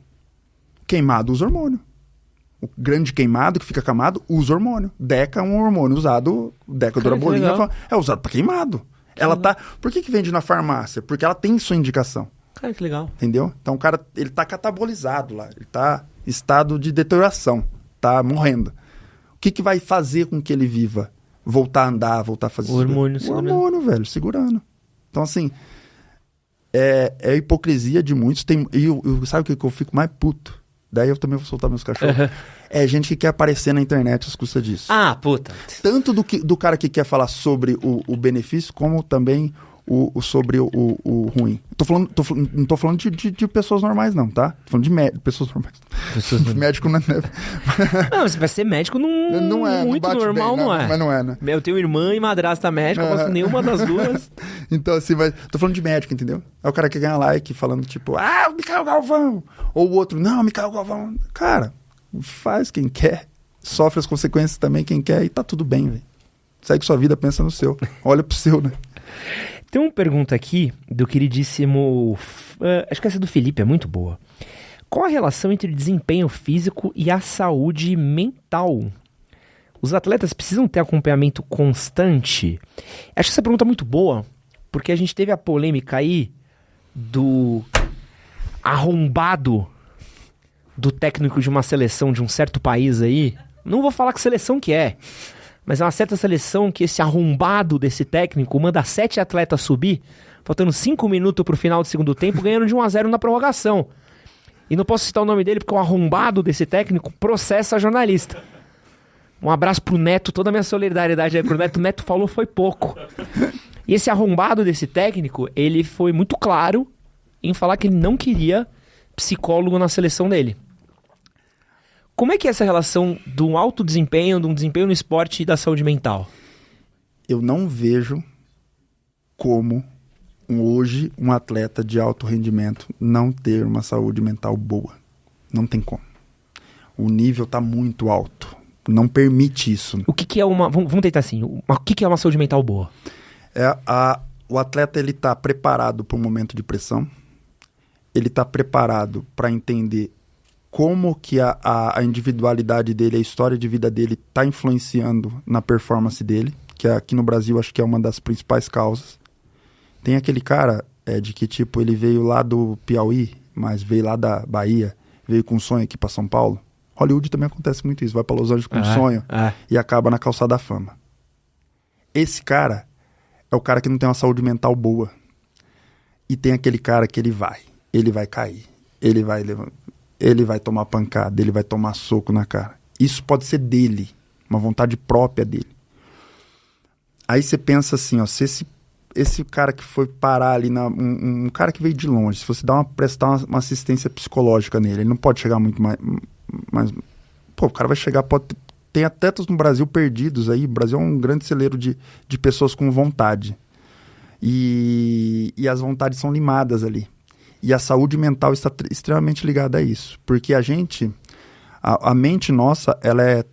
Queimado usa hormônio. O grande queimado que fica queimado usa hormônio. Deca é um hormônio usado, Decadurabolina é usado para queimado. Ela tá... Por que vende na farmácia? Porque ela tem sua indicação. Cara, que legal. Entendeu? Então o cara, ele tá catabolizado lá. Ele tá em estado de deterioração. Tá morrendo. O que vai fazer com que ele viva? Voltar a andar, voltar a fazer... O hormônio, velho, segurando. Então assim... É a hipocrisia de muitos. Sabe o que eu fico mais puto? Daí eu também vou soltar meus cachorros. É gente que quer aparecer na internet às custas disso. Ah, puta. Tanto do cara que quer falar sobre o benefício, como também sobre o ruim. Não tô falando de pessoas normais, não, tá? Tô falando de pessoas normais. Médico não é... Não, se vai ser médico, não é muito normal, bem, não é. Mas não é, né? Eu tenho irmã e madrasta médica, eu não gosto nenhuma das duas. Então, assim, tô falando de médico, entendeu? Aí o cara quer ganhar like falando, tipo, o Micael Galvão. Ou o outro, não, Micael Galvão. Cara, faz quem quer. Sofre as consequências também quem quer e tá tudo bem, velho. Segue sua vida, pensa no seu. Olha pro seu, né? Tem uma pergunta aqui do queridíssimo... acho que essa do Felipe é muito boa. Qual a relação entre desempenho físico e a saúde mental? Os atletas precisam ter acompanhamento constante? Acho essa pergunta muito boa, porque a gente teve a polêmica aí do arrombado do técnico de uma seleção de um certo país aí. Não vou falar que seleção que é, mas é uma certa seleção que esse arrombado desse técnico manda 7 atletas subir, faltando 5 minutos pro final do segundo tempo, ganhando de 1-0 na prorrogação. E não posso citar o nome dele porque o arrombado desse técnico processa jornalista. Um abraço pro Neto, toda a minha solidariedade aí pro Neto. O Neto falou foi pouco. E esse arrombado desse técnico, ele foi muito claro em falar que ele não queria psicólogo na seleção dele. Como é que é essa relação do alto desempenho, de um desempenho no esporte e da saúde mental? Eu não vejo como hoje um atleta de alto rendimento não ter uma saúde mental boa. Não tem como. O nível está muito alto. Não permite isso. O que é uma... Vamos tentar assim. O que é uma saúde mental boa? O atleta ele está preparado para um momento de pressão. Ele está preparado para entender como que a individualidade dele, a história de vida dele está influenciando na performance dele. que aqui no Brasil acho que é uma das principais causas. Tem aquele cara de que, tipo, ele veio lá do Piauí, mas veio lá da Bahia, veio com um sonho aqui pra São Paulo. Hollywood também acontece muito isso, vai pra Los Angeles com um sonho e acaba na calçada da fama. Esse cara é o cara que não tem uma saúde mental boa. E tem aquele cara que ele vai cair, ele vai tomar pancada, ele vai tomar soco na cara. Isso pode ser dele, uma vontade própria dele. Aí você pensa assim, ó, se esse cara que foi parar ali, um cara que veio de longe, se você prestar uma assistência psicológica nele, ele não pode chegar muito mais... Pô, o cara vai chegar, tem atletas no Brasil perdidos aí, o Brasil é um grande celeiro de pessoas com vontade. E as vontades são limadas ali. E a saúde mental está extremamente ligada a isso. Porque a mente nossa, ela é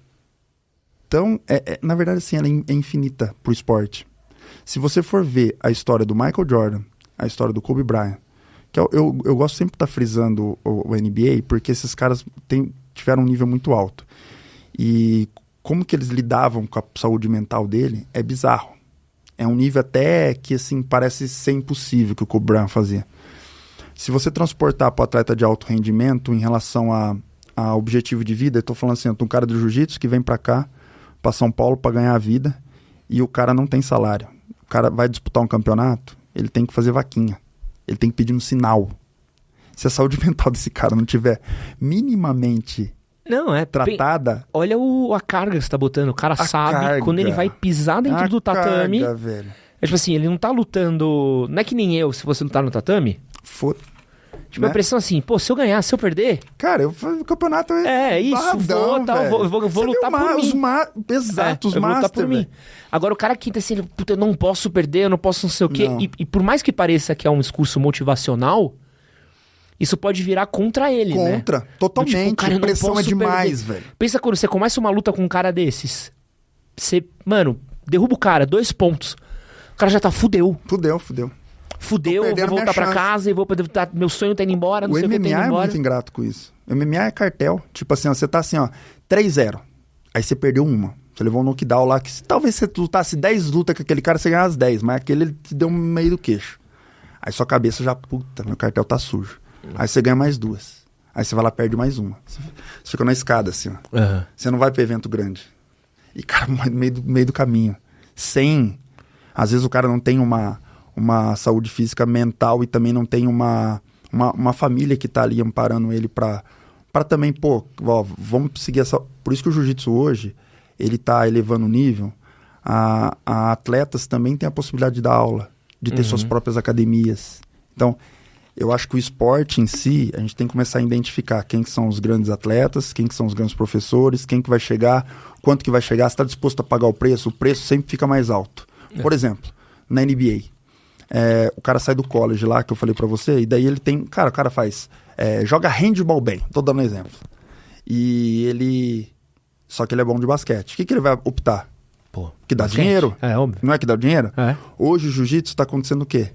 tão... na verdade, assim, ela é infinita pro esporte. Se você for ver a história do Michael Jordan, a história do Kobe Bryant, que eu gosto sempre de estar frisando o NBA, porque esses caras tiveram um nível muito alto. E como que eles lidavam com a saúde mental dele é bizarro. É um nível até que, assim, parece ser impossível que o Kobe Bryant fazia. Se você transportar para o atleta de alto rendimento em relação a objetivo de vida, eu estou falando assim, eu tô um cara do jiu-jitsu que vem para cá, para São Paulo, para ganhar a vida, e o cara não tem salário. O cara vai disputar um campeonato, ele tem que fazer vaquinha. Ele tem que pedir um sinal. Se a saúde mental desse cara não tiver minimamente tratada... Olha a carga que você tá botando. O cara sabe quando ele vai pisar dentro do tatame... Carga, velho. É tipo assim, ele não tá lutando... Não é que nem eu, se você lutar no tatame. Tipo, a pressão assim, pô, se eu ganhar, se eu perder... Cara, o campeonato isso, vou lutar por mim. Exato, os eu vou lutar master, por mim. Agora, o cara que tá assim, puta, eu não posso perder, eu não posso não sei o quê. E por mais que pareça que é um discurso motivacional, isso pode virar contra ele, né? Totalmente. Tipo, cara, pressão é demais, velho. Pensa quando você começa uma luta com um cara desses. Você, mano, derruba o cara, 2 pontos. O cara já tá fudeu, eu vou voltar pra casa e vou poder... Meu sonho tá indo embora, não sei o que tá indo embora. O MMA é muito ingrato com isso. O MMA é cartel. Tipo assim, ó, você tá assim, ó, 3-0. Aí você perdeu uma. Você levou um knockdown lá, que talvez você lutasse 10 lutas com aquele cara, você ganhasse 10. Mas aquele ele te deu um meio do queixo. Aí sua cabeça já, puta, meu cartel tá sujo. Aí você ganha mais 2. Aí você vai lá, perde mais uma. Você fica na escada, assim, ó. Uhum. Você não vai pra evento grande. E, cara, no meio do caminho. Às vezes o cara não tem uma saúde física mental e também não tem uma família que tá ali amparando ele pra também, pô, ó, vamos seguir essa... Por isso que o jiu-jitsu hoje, ele tá elevando o nível. A atletas também têm a possibilidade de dar aula, de ter suas próprias academias. Então, eu acho que o esporte em si, a gente tem que começar a identificar quem que são os grandes atletas, quem que são os grandes professores, quem que vai chegar, quanto que vai chegar, se está disposto a pagar o preço sempre fica mais alto. Por exemplo, na NBA, o cara sai do college lá, que eu falei pra você, e daí ele tem... Cara, o cara faz... joga handball bem, tô dando um exemplo. E ele... Só que ele é bom de basquete. O que ele vai optar? Pô, que dá basquete. dinheiro? É, óbvio. Não é que dá dinheiro? É. Hoje o jiu-jitsu tá acontecendo o quê?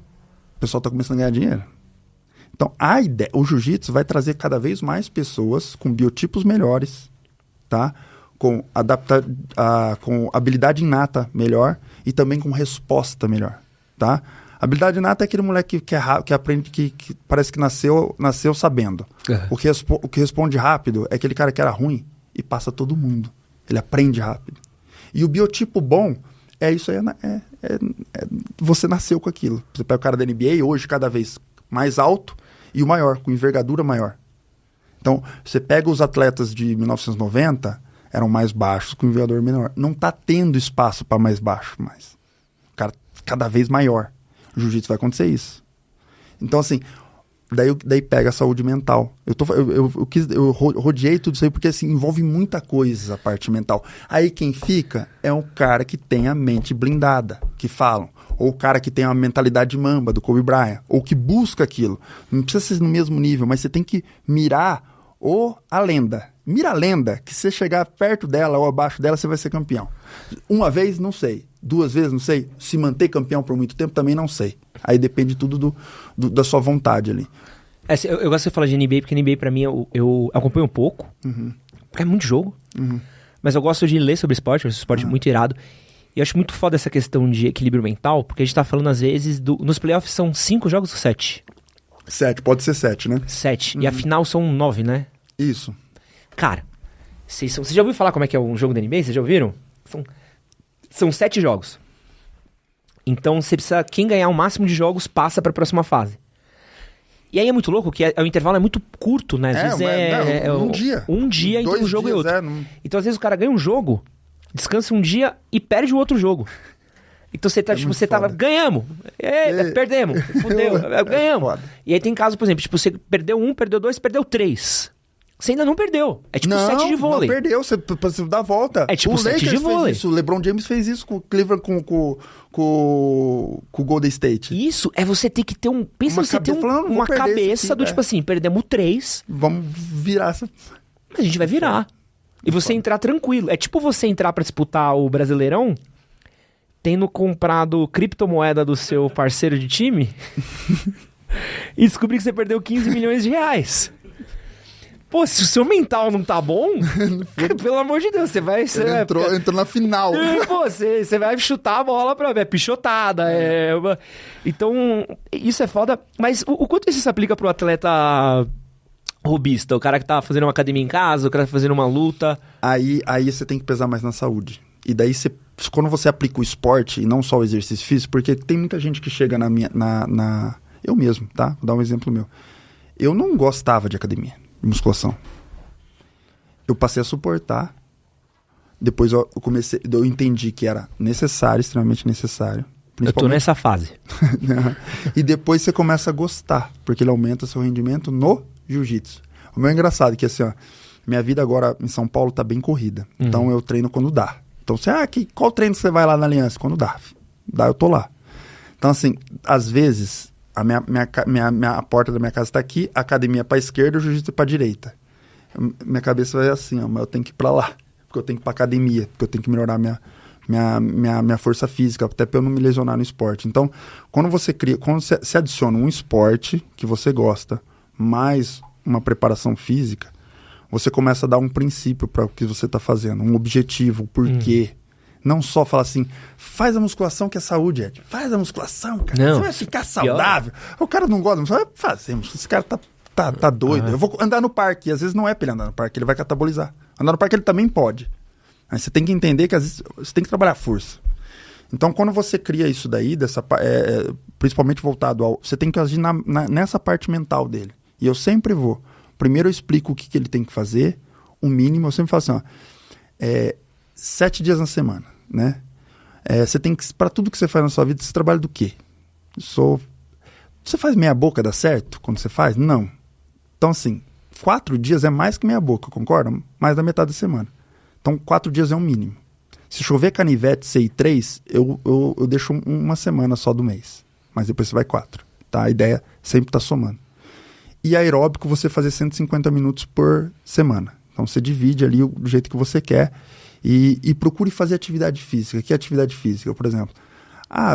O pessoal tá começando a ganhar dinheiro. Então, o jiu-jitsu vai trazer cada vez mais pessoas com biotipos melhores, tá? Com habilidade inata melhor e também com resposta melhor, tá? Habilidade inata é aquele moleque que aprende, que parece que nasceu sabendo. Uhum. O que responde rápido é aquele cara que era ruim e passa todo mundo. Ele aprende rápido. E o biotipo bom é isso aí, você nasceu com aquilo. Você pega o cara da NBA, hoje cada vez mais alto e o maior, com envergadura maior. Então, você pega os atletas de 1990, eram mais baixos, com envergadura menor. Não está tendo espaço para mais baixo mais. O cara cada vez maior. O jiu-jitsu vai acontecer isso. Então, assim, daí pega a saúde mental. Eu rodeei tudo isso aí porque, assim, envolve muita coisa a parte mental. Aí quem fica é um cara que tem a mente blindada, que falam. Ou o cara que tem a mentalidade de mamba, do Kobe Bryant. Ou que busca aquilo. Não precisa ser no mesmo nível, mas você tem que mirar a lenda. Mira a lenda, que se você chegar perto dela ou abaixo dela, você vai ser campeão. Uma vez, não sei. 2 vezes, não sei. Se manter campeão por muito tempo, também não sei. Aí depende tudo da sua vontade ali. Eu gosto de falar de NBA, porque NBA pra mim eu acompanho um pouco. Porque é muito jogo. Mas eu gosto de ler sobre esporte, um esporte muito irado. E eu acho muito foda essa questão de equilíbrio mental, porque a gente tá falando às vezes, nos playoffs são 5 jogos ou 7? 7, pode ser 7, né? 7. E a final são 9, né? Isso. Cara, vocês já ouviram falar como é que é um jogo da NBA? Vocês já ouviram? São 7 jogos. Então você precisa, quem ganhar o máximo de jogos passa pra próxima fase. E aí é muito louco que o intervalo é muito curto, né? Às vezes um dia. Um dia entre um jogo e outro. Então às vezes o cara ganha um jogo, descansa um dia e perde o outro jogo. Então você tá, você tava, ganhamos, perdemos, fudeu, ganhamos. E aí tem caso, por exemplo, você perdeu 1, perdeu 2, perdeu 3. Você ainda não perdeu. É tipo 7 de vôlei. Não perdeu, você dá a volta. É tipo 7 de vôlei. O LeBron James fez isso com o Cleveland, com o Golden State. Isso, é você ter que ter um... Pensa você ter uma cabeça do tipo assim, perdemos 3. Vamos virar essa... A gente vai virar. E você entrar tranquilo. É tipo você entrar pra disputar o Brasileirão, tendo comprado criptomoeda do seu parceiro de time e descobrir que você perdeu 15 milhões de reais. Pô, se o seu mental não tá bom, pelo amor de Deus, você vai... Entrou na final. Pô, você vai chutar a bola pra ver, é pichotada. Então, isso é foda. Mas o quanto isso se aplica pro atleta robista? O cara que tá fazendo uma academia em casa, o cara que tá fazendo uma luta. Aí você tem que pesar mais na saúde. E daí, quando você aplica o esporte, e não só o exercício físico, porque tem muita gente que chega eu mesmo, tá? Vou dar um exemplo meu. Eu não gostava de academia. Musculação. Eu passei a suportar. Depois eu entendi que era necessário, extremamente necessário. Eu tô nessa fase. E depois você começa a gostar, porque ele aumenta seu rendimento no jiu-jitsu. O meu é engraçado que assim, ó, minha vida agora em São Paulo tá bem corrida. Então eu treino quando dá. Então você, qual treino você vai lá na Aliança? Quando dá. Dá, eu tô lá. Então assim, às vezes... A porta da minha casa está aqui, a academia para a esquerda e o jiu-jitsu para a direita. Minha cabeça vai assim, ó, mas eu tenho que ir para lá, porque eu tenho que ir para academia, porque eu tenho que melhorar minha força física, até para eu não me lesionar no esporte. Então, quando você adiciona um esporte que você gosta, mais uma preparação física, você começa a dar um princípio para o que você está fazendo, um objetivo, um porquê. Não só falar assim, faz a musculação que é saúde, Ed. Faz a musculação, cara. Não, você vai ficar saudável. O cara não gosta, vai fazer. Esse cara tá doido. Eu vou andar no parque. E às vezes não é pra ele andar no parque, ele vai catabolizar. Andar no parque ele também pode. Aí você tem que entender que às vezes você tem que trabalhar a força. Então quando você cria isso daí, principalmente voltado ao... Você tem que agir nessa parte mental dele. E eu sempre vou. Primeiro eu explico o que ele tem que fazer, o mínimo. Eu sempre falo assim, 7 dias na semana. Né? Você tem que, para tudo que você faz na sua vida, você trabalha do quê? Você faz meia boca, dá certo quando você faz? Não. Então assim, 4 dias é mais que meia boca, concorda? Mais da metade da semana. Então 4 dias é um mínimo. Se chover canivete, ser 3, eu deixo uma semana só do mês. Mas depois você vai 4. Tá? A ideia sempre tá somando. E aeróbico, você fazer 150 minutos por semana. Então você divide ali do jeito que você quer. E procure fazer atividade física. Que é atividade física, por exemplo?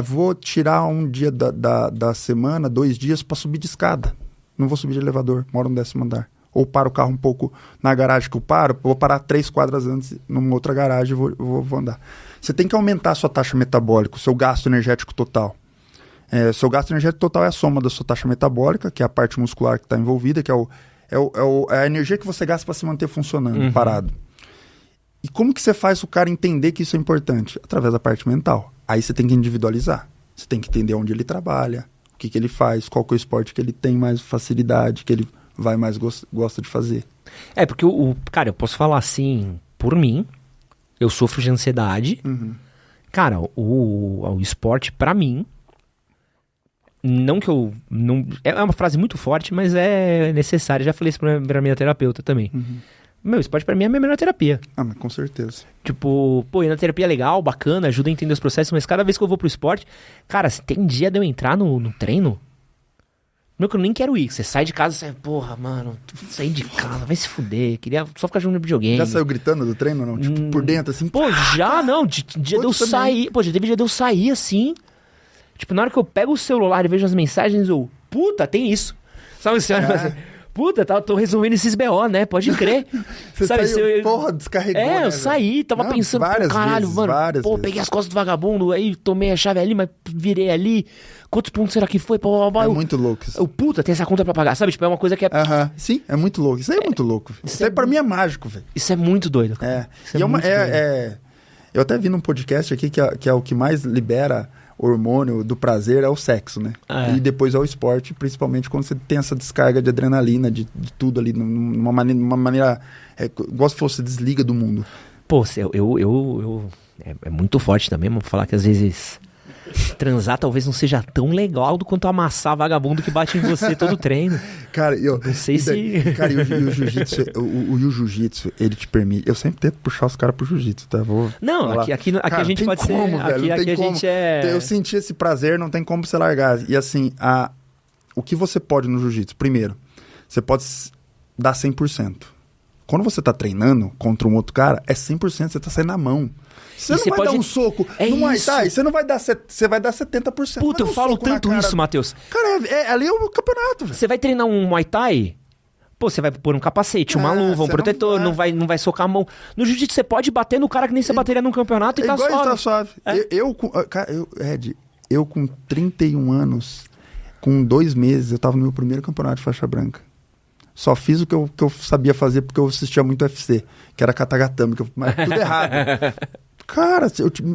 Vou tirar um dia da semana, 2 dias para subir de escada. Não vou subir de elevador, moro no 10º andar. Ou paro o carro um pouco na garagem que eu paro, vou parar 3 quadras antes numa outra garagem e vou andar. Você tem que aumentar a sua taxa metabólica, o seu gasto energético total. Seu gasto energético total é a soma da sua taxa metabólica, que é a parte muscular que está envolvida, que é a energia que você gasta para se manter funcionando, parado. E como que você faz o cara entender que isso é importante? Através da parte mental. Aí você tem que individualizar. Você tem que entender onde ele trabalha, o que ele faz, qual que é o esporte que ele tem mais facilidade, que ele vai mais gosta de fazer. Porque cara, eu posso falar assim, por mim, eu sofro de ansiedade. Cara, o esporte, pra mim, não que eu... Não, é uma frase muito forte, mas é necessária. Já falei isso pra minha terapeuta também. Meu, esporte pra mim é a minha melhor terapia. Mas com certeza. Tipo, ir na terapia é legal, bacana, ajuda a entender os processos, mas cada vez que eu vou pro esporte, cara, se tem dia de eu entrar no treino, meu, que eu nem quero ir. Você sai de casa, você, porra, mano, sair de casa, vai se fuder, queria só ficar jogando videogame. Já saiu gritando do treino ou não? Tipo, por dentro, assim? Pô, já não, dia de eu sair, já teve dia de eu sair, assim, tipo, na hora que eu pego o celular e vejo as mensagens, puta, tem isso. Sabe assim, Puta, tô resolvendo esses BO, né? Pode crer. Você Sabe, saiu, porra, descarregou, né, eu saí, tava pensando, caralho, vezes, mano, pô, vezes. peguei as costas do vagabundo, aí tomei a chave ali, mas virei ali. Quantos pontos será que foi? É muito louco isso. Puta, tem essa conta pra pagar, sabe? Tipo, é uma coisa que é... Sim, é muito louco. Isso aí é muito louco. Isso aí pra mim é mágico, velho. Isso é muito doido, cara. E eu até vi num podcast aqui que é o que mais libera hormônio do prazer é o sexo, né? E depois é o esporte, principalmente quando você tem essa descarga de adrenalina, de tudo ali, numa maneira igual se fosse desliga do mundo. Pô, é muito forte também, vou falar que às vezes transar talvez não seja tão legal quanto amassar vagabundo que bate em você todo treino. Cara, não sei se... Cara, e o jiu-jitsu, o jiu-jitsu, ele te permite... Eu sempre tento puxar os caras pro jiu-jitsu, tá? Aqui cara, a gente pode como, ser... velho, aqui a gente é... Eu senti esse prazer, não tem como você largar. E assim, o que você pode no jiu-jitsu? Primeiro, você pode dar 100%. Quando você tá treinando contra um outro cara, é 100%, você tá saindo na mão. Você não vai dar um soco no Muay Thai, você não vai dar... Você vai dar 70%. Puta, eu falo tanto isso, Matheus. Cara, ali é o campeonato, velho. Você vai treinar um Muay Thai... Pô, você vai pôr um capacete, uma luva, um protetor, não vai socar a mão. No jiu-jitsu você pode bater no cara que nem você bateria num campeonato e tá suave. Tá suave. Ed, eu com 31 anos, com 2 meses, eu tava no meu primeiro campeonato de faixa branca. Só fiz o que eu sabia fazer porque eu assistia muito UFC, que era katagatame, mas tudo errado. Cara,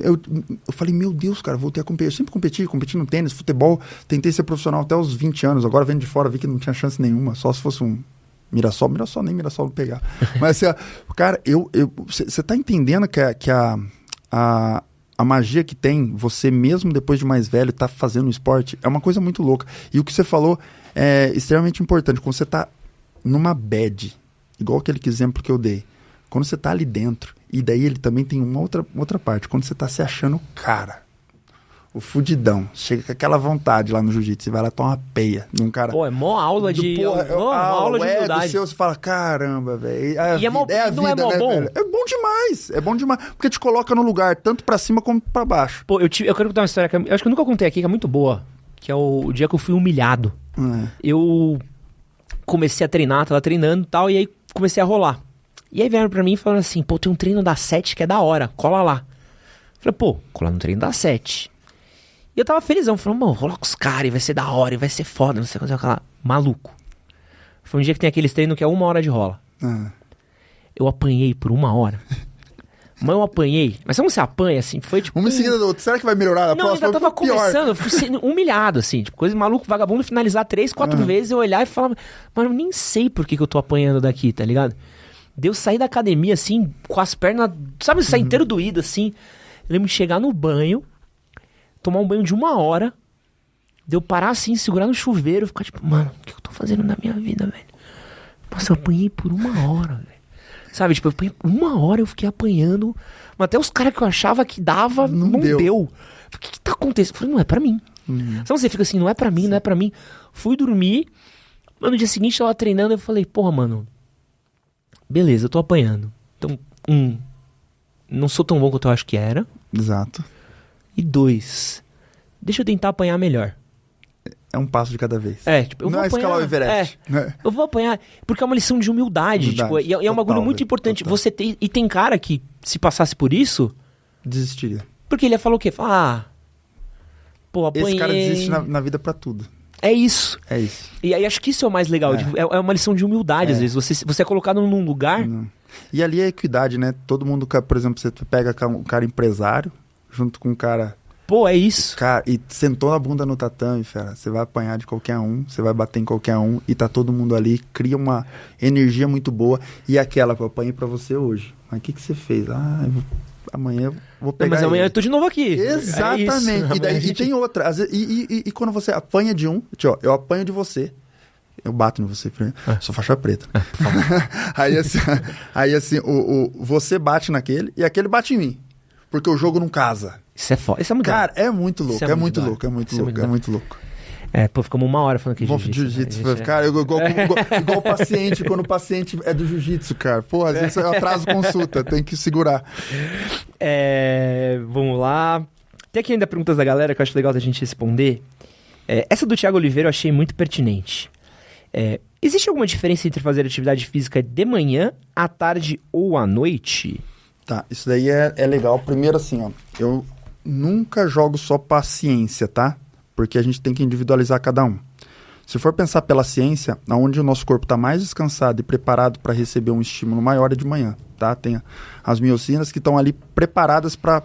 eu falei, meu Deus, cara, voltei a competir. Eu sempre competi no tênis, futebol, tentei ser profissional até os 20 anos. Agora vendo de fora, vi que não tinha chance nenhuma, só se fosse um Mirassol, nem Mirassol não pegar. Mas, assim, cara, você tá entendendo que a magia que tem, você mesmo depois de mais velho, tá fazendo esporte, é uma coisa muito louca. E o que você falou é extremamente importante. Quando você tá numa bad, igual aquele exemplo que eu dei, quando você tá ali dentro, e daí ele também tem uma outra parte, quando você tá se achando cara, o fudidão, chega com aquela vontade lá no jiu-jitsu, você vai lá tomar uma peia de um cara... Pô, é mó aula de... aula de humildade. Você fala, caramba, velho, não é mó bom? Velho? É bom demais, porque te coloca no lugar, tanto pra cima como pra baixo. Pô, eu quero contar uma história que eu acho que eu nunca contei aqui, que é muito boa, que é o dia que eu fui humilhado. Eu comecei a treinar, tava treinando e tal, e aí comecei a rolar. E aí vieram pra mim falando assim, pô, tem um treino da 7 que é da hora, cola lá. Falei, pô, colar no treino da 7. E eu tava felizão, falando, mano, rola com os caras, vai ser da hora, e vai ser foda, não sei o que, lá. Maluco. Foi um dia que tem aqueles treinos que é 1 hora de rola. Eu apanhei por 1 hora. Mas eu apanhei. Mas como você apanha, assim, foi tipo... Uma em seguida do outro. Será que vai melhorar na próxima? Não, ainda tava começando, eu fui sendo humilhado, assim. Tipo, coisa de maluco, vagabundo, finalizar 3, 4 vezes, eu olhar e falar, mano, eu nem sei por que eu tô apanhando daqui, tá ligado? Deu sair da academia, assim, com as pernas, sabe, sair inteiro doído, assim. Eu lembro de chegar no banho, tomar um banho de 1 hora, de eu parar, assim, segurar no chuveiro, ficar tipo, mano, o que eu tô fazendo na minha vida, velho? Nossa, eu apanhei por 1 hora, velho. Sabe, tipo, eu apanhei, 1 hora eu fiquei apanhando, mas até os caras que eu achava que dava, não deu. O que tá acontecendo? Eu falei, não é pra mim. Sabe, você fica assim, não é pra mim, não é pra mim. Fui dormir, no dia seguinte eu tava treinando, eu falei, porra, mano, beleza, eu tô apanhando. Então, não sou tão bom quanto eu acho que era. Exato. E 2, deixa eu tentar apanhar melhor. É um passo de cada vez. Tipo, eu não vou é escalar o Everest. Eu vou apanhar, porque é uma lição de humildade. Tipo, e é um bagulho muito importante. Você tem, e tem cara que, se passasse por isso... Desistiria. Porque ele ia falar o quê? Pô, apanhei... Esse cara desiste na vida pra tudo. É isso. E aí acho que isso é o mais legal. É uma lição de humildade, às vezes. Você é colocado num lugar... E ali é equidade, né? Todo mundo, por exemplo, você pega um cara empresário, junto com um cara... Pô, é isso. Cara, e sentou a bunda no tatame, fera. Você vai apanhar de qualquer um, você vai bater em qualquer um, e tá todo mundo ali, cria uma energia muito boa. E aquela, eu apanhei pra você hoje. Mas o que você fez? Amanhã eu vou pegar. Mas amanhã eu tô de novo aqui. Exatamente. É isso. E tem outra. Às vezes, e quando você apanha de um, eu apanho de você. Eu bato em você primeiro. Sou faixa preta. Aí assim, você bate naquele e aquele bate em mim. Porque o jogo não casa. Isso é foda. Isso é muito Cara, é muito louco. É muito louco. Pô, ficamos 1 hora falando que jiu-jitsu. Cara, igual o paciente, quando o paciente é do jiu-jitsu, cara. Pô, às vezes eu atraso consulta, tem que segurar. Vamos lá. Tem aqui ainda perguntas da galera que eu acho legal da gente responder. Essa do Thiago Oliveira eu achei muito pertinente. Existe alguma diferença entre fazer atividade física de manhã, à tarde ou à noite? Tá, isso daí é legal. Primeiro assim, ó, eu nunca jogo só pra ciência, tá? Porque a gente tem que individualizar cada um. Se for pensar pela ciência, onde o nosso corpo está mais descansado e preparado para receber um estímulo maior é de manhã, tá? Tem as miocinas que estão ali preparadas para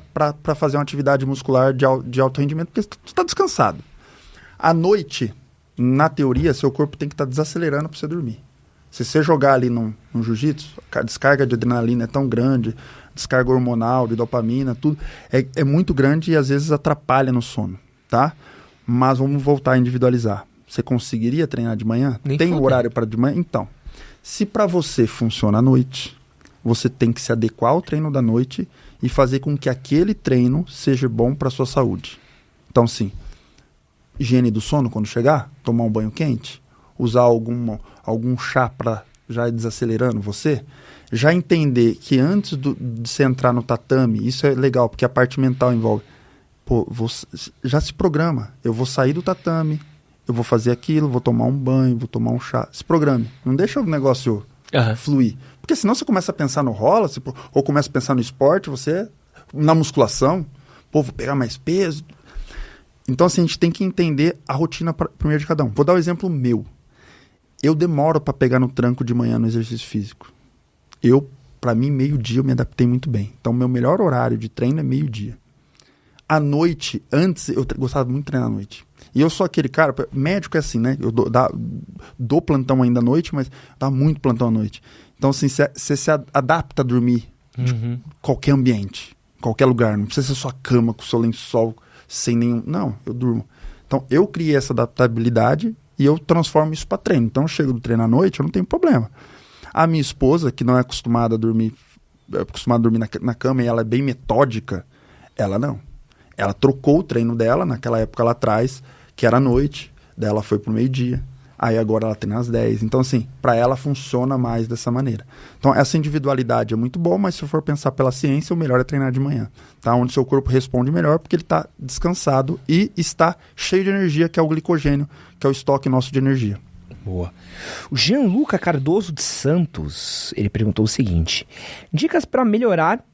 fazer uma atividade muscular de alto rendimento, porque tu está descansado. À noite, na teoria, seu corpo tem que estar desacelerando para você dormir. Se você jogar ali no jiu-jitsu, a descarga de adrenalina é tão grande, descarga hormonal, de dopamina, tudo, é muito grande e às vezes atrapalha no sono, tá? Mas vamos voltar a individualizar. Você conseguiria treinar de manhã? Tem um horário para de manhã? Então, se para você funciona à noite, você tem que se adequar ao treino da noite e fazer com que aquele treino seja bom para sua saúde. Então, sim, higiene do sono quando chegar, tomar um banho quente, usar algum chá para já ir desacelerando você, já entender que antes de você entrar no tatame, isso é legal, porque a parte mental envolve, já se programa, eu vou sair do tatame, eu vou fazer aquilo, vou tomar um banho, vou tomar um chá. Se programe. Não deixa o negócio fluir. Porque senão você começa a pensar no rola, ou começa a pensar no esporte, na musculação, vou pegar mais peso. Então, assim, a gente tem que entender a rotina primeiro de cada um. Vou dar um exemplo meu. Eu demoro para pegar no tranco de manhã no exercício físico. Para mim, meio-dia eu me adaptei muito bem. Então, meu melhor horário de treino é meio-dia. À noite, antes, eu gostava muito de treinar à noite. E eu sou aquele cara, médico é assim, né? Eu dou plantão ainda à noite, mas dá muito plantão à noite. Então, assim, você se adapta a dormir de qualquer ambiente, qualquer lugar. Não precisa ser sua cama com seu lençol, sem nenhum... Não, eu durmo. Então, eu criei essa adaptabilidade e eu transformo isso para treino. Então, eu chego do treino à noite, eu não tenho problema. A minha esposa, que não é acostumada a dormir na cama e ela é bem metódica, ela não. Ela trocou o treino dela, naquela época lá atrás, que era à noite, daí ela foi pro meio-dia, aí agora ela treina às 10. Então, assim, para ela funciona mais dessa maneira. Então, essa individualidade é muito boa, mas se for pensar pela ciência, o melhor é treinar de manhã, tá? Onde seu corpo responde melhor, porque ele está descansado e está cheio de energia, que é o glicogênio, que é o estoque nosso de energia. Boa. O Gianluca Cardoso de Santos, ele perguntou o seguinte: dicas para melhorar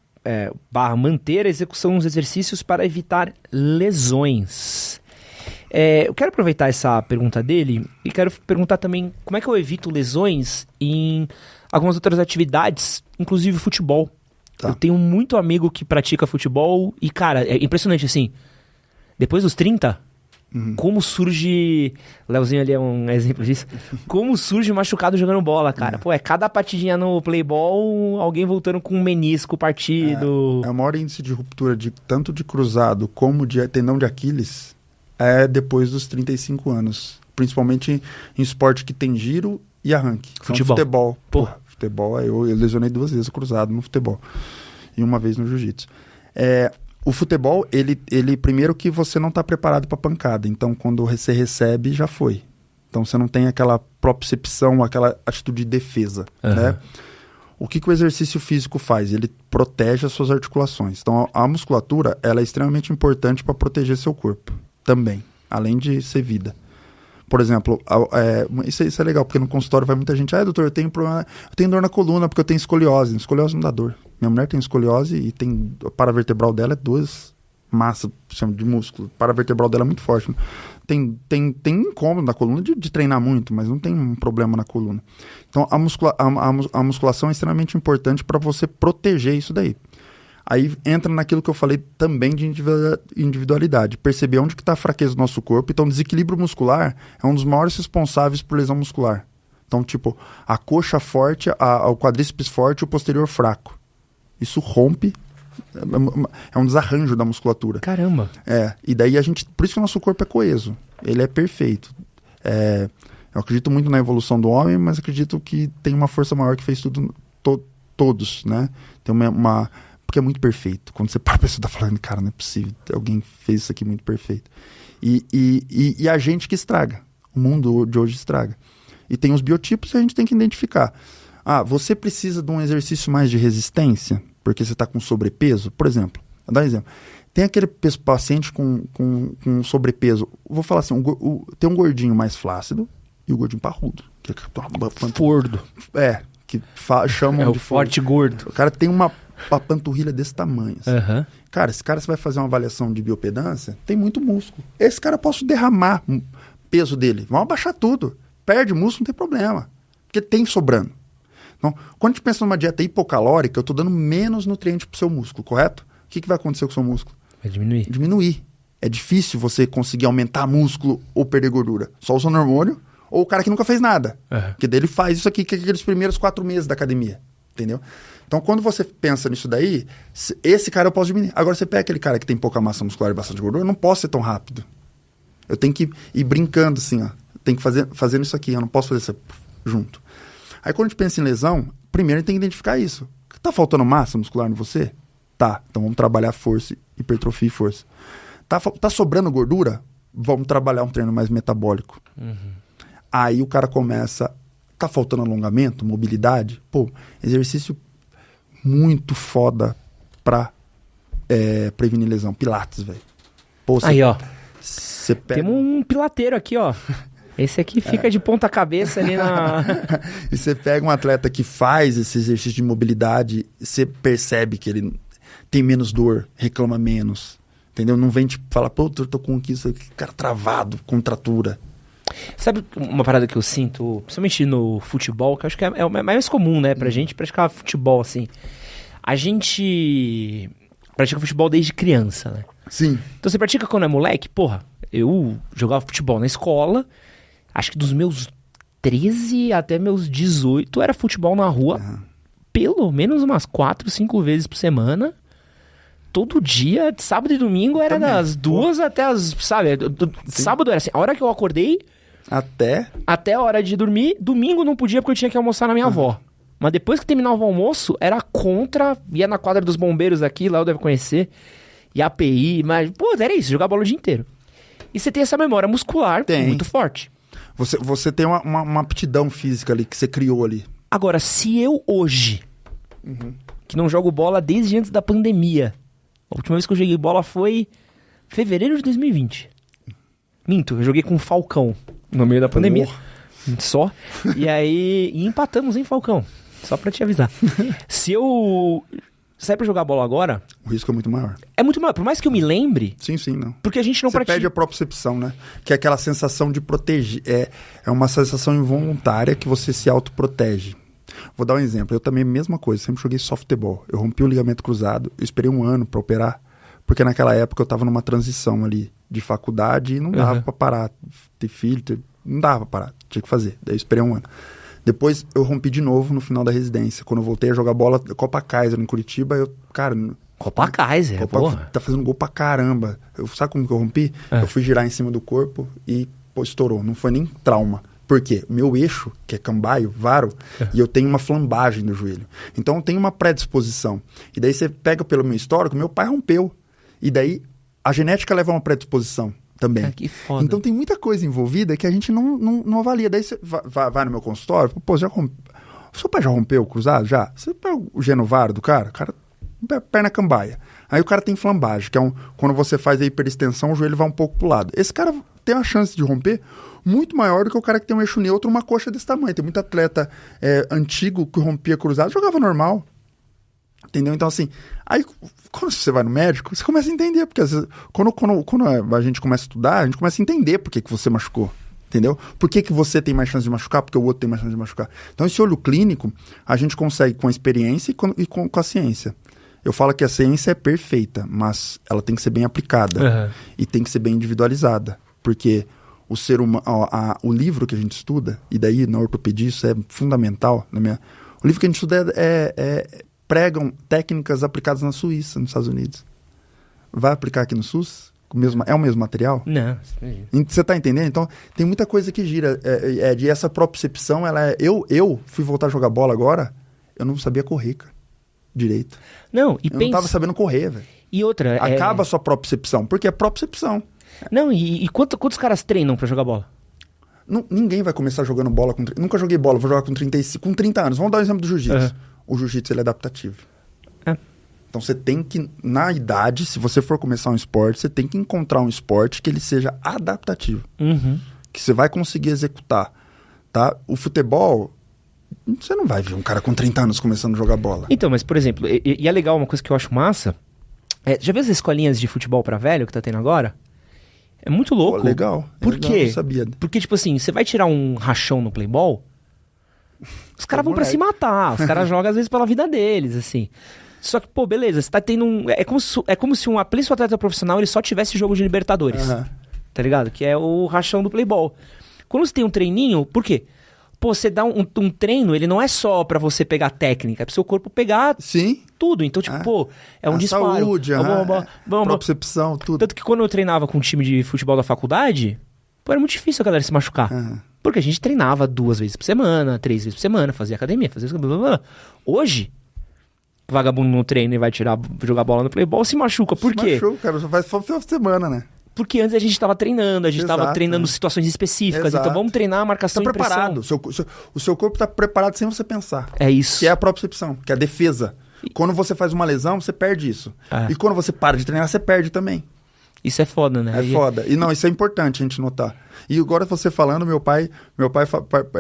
manter a execução dos exercícios para evitar lesões. Eu quero aproveitar essa pergunta dele e quero perguntar também como é que eu evito lesões em algumas outras atividades, inclusive futebol. Tá. Eu tenho muito amigo que pratica futebol e, cara, é impressionante, assim, depois dos 30... Como surge... Leozinho ali é um exemplo disso. Como surge machucado jogando bola, cara. Pô, cada partidinha no playball, alguém voltando com um menisco partido. O maior índice de ruptura tanto de cruzado como de tendão de Aquiles é depois dos 35 anos. Principalmente em esporte que tem giro e arranque. Futebol. Futebol, eu lesionei 2 vezes o cruzado no futebol. E uma vez no jiu-jitsu. O futebol, ele primeiro que você não está preparado para pancada. Então, quando você recebe, já foi. Então, você não tem aquela propriocepção, aquela atitude de defesa. Né? O que o exercício físico faz? Ele protege as suas articulações. Então, a musculatura, ela é extremamente importante para proteger seu corpo. Também. Além de ser vida. Por exemplo, isso é legal, porque no consultório vai muita gente... doutor, eu tenho dor na coluna porque eu tenho escoliose. Escoliose não dá dor. Minha mulher tem escoliose e tem... A paravertebral dela é 2 massas de músculo. A paravertebral dela é muito forte. Né? Tem incômodo na coluna de treinar muito, mas não tem um problema na coluna. Então, a musculação é extremamente importante para você proteger isso daí. Aí entra naquilo que eu falei também de individualidade. Perceber onde que está a fraqueza do nosso corpo. Então, desequilíbrio muscular é um dos maiores responsáveis por lesão muscular. Então, tipo, a coxa forte, o quadríceps forte e o posterior fraco. Isso rompe, é um desarranjo da musculatura. Caramba! E daí por isso que o nosso corpo é coeso. Ele é perfeito. Eu acredito muito na evolução do homem, mas acredito que tem uma força maior que fez tudo, todos, né? Tem porque é muito perfeito. Quando você para, a pessoa tá falando, cara, não é possível. Alguém fez isso aqui muito perfeito. E a gente que estraga. O mundo de hoje estraga. E tem os biotipos que a gente tem que identificar. Você precisa de um exercício mais de resistência, porque você está com sobrepeso? Por exemplo, vou dar um exemplo. Tem aquele paciente com sobrepeso. Vou falar assim, tem um gordinho mais flácido e o gordinho parrudo. Fordo. Que chamam de forte gordo. O cara tem uma panturrilha desse tamanho. Assim. Uhum. Cara, esse cara, você vai fazer uma avaliação de biopedância, tem muito músculo. Esse cara, eu posso derramar o peso dele. Vamos abaixar tudo. Perde músculo, não tem problema. Porque tem sobrando. Então, quando a gente pensa numa dieta hipocalórica, eu estou dando menos nutriente pro seu músculo, correto? O que vai acontecer com o seu músculo? Vai diminuir. Diminuir. É difícil você conseguir aumentar músculo ou perder gordura. Só usando hormônio ou o cara que nunca fez nada. Porque daí ele faz isso aqui, que é aqueles primeiros 4 meses da academia. Entendeu? Então, quando você pensa nisso daí, esse cara eu posso diminuir. Agora, você pega aquele cara que tem pouca massa muscular e bastante gordura, eu não posso ser tão rápido. Eu tenho que ir brincando assim, ó. Tem que fazendo isso aqui, eu não posso fazer isso junto. Aí, quando a gente pensa em lesão, primeiro a gente tem que identificar isso. Tá faltando massa muscular em você? Tá. Então, vamos trabalhar força, hipertrofia e força. Tá sobrando gordura? Vamos trabalhar um treino mais metabólico. Aí o cara começa... Tá faltando alongamento, mobilidade? Pô, exercício muito foda pra prevenir lesão. Pilates, velho. Aí, ó. Você pega... Temos um pilateiro aqui, ó. Esse aqui fica de ponta cabeça ali na... E você pega um atleta que faz esse exercício de mobilidade, você percebe que ele tem menos dor, reclama menos. Entendeu? Não vem tipo falar, pô, eu tô com isso aqui, cara travado, contratura. Sabe uma parada que eu sinto, principalmente no futebol, que eu acho que é o mais comum, né, pra gente praticar futebol, assim. A gente pratica futebol desde criança, né? Sim. Então você pratica quando é moleque? Porra, eu jogava futebol na escola, acho que dos meus 13 até meus 18 era futebol na rua, pelo menos umas 4, 5 vezes por semana. Todo dia, sábado e domingo, era das 2 até as... Sabe, sábado era assim, a hora que eu acordei... Até a hora de dormir. Domingo não podia porque eu tinha que almoçar na minha avó. Mas depois que terminava o almoço, era contra... Ia na quadra dos bombeiros aqui, lá eu deve conhecer. E API, mas... Pô, era isso, jogar bola o dia inteiro. E você tem essa memória muscular muito forte. Você tem uma aptidão física ali, que você criou ali. Agora, se eu hoje, que não jogo bola desde antes da pandemia... A última vez que eu joguei bola foi fevereiro de 2020. Minto, eu joguei com o Falcão no meio da pandemia. Só. E aí empatamos, hein, Falcão? Só pra te avisar. Se eu sair pra jogar bola agora... O risco é muito maior. É muito maior. Por mais que eu me lembre... Sim, não. Porque a gente não pratica... Você perde a propriocepção, né? Que é aquela sensação de proteger. É uma sensação involuntária que você se autoprotege. Vou dar um exemplo. Eu também, mesma coisa, sempre joguei softball. Eu rompi o ligamento cruzado, eu esperei 1 ano pra operar, porque naquela época eu tava numa transição ali de faculdade e não dava pra parar. Ter filho, não dava pra parar, tinha que fazer. Daí eu esperei 1 ano. Depois eu rompi de novo no final da residência. Quando eu voltei a jogar bola, Copa Kaiser em Curitiba, Copa Kaiser, porra. Tá fazendo gol pra caramba. Sabe como que eu rompi? Eu fui girar em cima do corpo e estourou. Não foi nem trauma. Por quê? O meu eixo, que é cambaio, varo, e eu tenho uma flambagem no joelho. Então eu tenho uma predisposição. E daí você pega pelo meu histórico, meu pai rompeu. E daí a genética leva a uma predisposição também. Que foda. Então tem muita coisa envolvida que a gente não avalia. Daí você vai no meu consultório, pô, já seu pai já rompeu o cruzado? Já? Você pega o genovaro do cara? O cara, perna cambaia. Aí o cara tem flambagem, que é quando você faz a hiperextensão, o joelho vai um pouco pro lado. Esse cara tem a chance de romper muito maior do que o cara que tem um eixo neutro, uma coxa desse tamanho. Tem muito atleta antigo que rompia cruzado, jogava normal. Entendeu? Então, assim, aí quando você vai no médico, você começa a entender, porque às vezes, quando a gente começa a estudar, a gente começa a entender por que você machucou. Entendeu? Por que você tem mais chance de machucar? Porque o outro tem mais chance de machucar. Então, esse olho clínico, a gente consegue com a experiência e com a ciência. Eu falo que a ciência é perfeita, mas ela tem que ser bem aplicada e tem que ser bem individualizada, porque o ser humano, o livro que a gente estuda, e daí na ortopedia isso é fundamental, o livro que a gente estuda pregam técnicas aplicadas na Suíça, nos Estados Unidos. Vai aplicar aqui no SUS? É o mesmo material? Não. Você tá entendendo? Então, tem muita coisa que gira. De essa propriocepção, eu fui voltar a jogar bola agora, eu não sabia correr, cara. Direito. Não tava sabendo correr, velho. E outra... Acaba a sua propriocepção, porque é propriocepção. Não, e quantos caras treinam pra jogar bola? Ninguém vai começar jogando bola com... Nunca joguei bola, vou jogar com 30 anos. Vamos dar o exemplo do jiu-jitsu. O jiu-jitsu, ele é adaptativo. Então você tem que, na idade, se você for começar um esporte, você tem que encontrar um esporte que ele seja adaptativo. Que você vai conseguir executar tá? O futebol, você não vai ver um cara com 30 anos começando a jogar bola. Então, mas por exemplo, e é legal, uma coisa que eu acho massa, já viu as escolinhas de futebol pra velho que tá tendo agora? É muito louco. Pô, legal. Por legal, quê? Eu sabia. Porque, tipo assim, você vai tirar um rachão no Playball, os caras vão pra se matar, os caras jogam às vezes pela vida deles, assim. Só que, pô, beleza, você tá tendo um... É como se um atleta profissional ele só tivesse jogo de Libertadores, tá ligado? Que é o rachão do Playball. Quando você tem um treininho, por quê? Pô, você dá um treino, ele não é só pra você pegar técnica, é pro seu corpo pegar tudo. Então, tipo, pô, é um disparo. Saúde, propriocepção, tudo. Tanto que quando eu treinava com um time de futebol da faculdade, pô, era muito difícil a galera se machucar. Porque a gente treinava 2 vezes por semana, 3 vezes por semana, fazia academia, fazia blá, blá, blá. Hoje, vagabundo no treino e vai jogar bola no Playball, se machuca. Por quê? Machuca, cara, só faz só final de semana, né? Porque antes a gente estava treinando, a gente estava treinando situações específicas. Exato. Então vamos treinar a marcação e preparado. O seu corpo está preparado sem você pensar. É isso. Que é a propriocepção, que é a defesa. Quando você faz uma lesão, você perde isso. E quando você para de treinar, você perde também. Isso é foda, né? É foda. E não, isso é importante a gente notar. E agora você falando, meu pai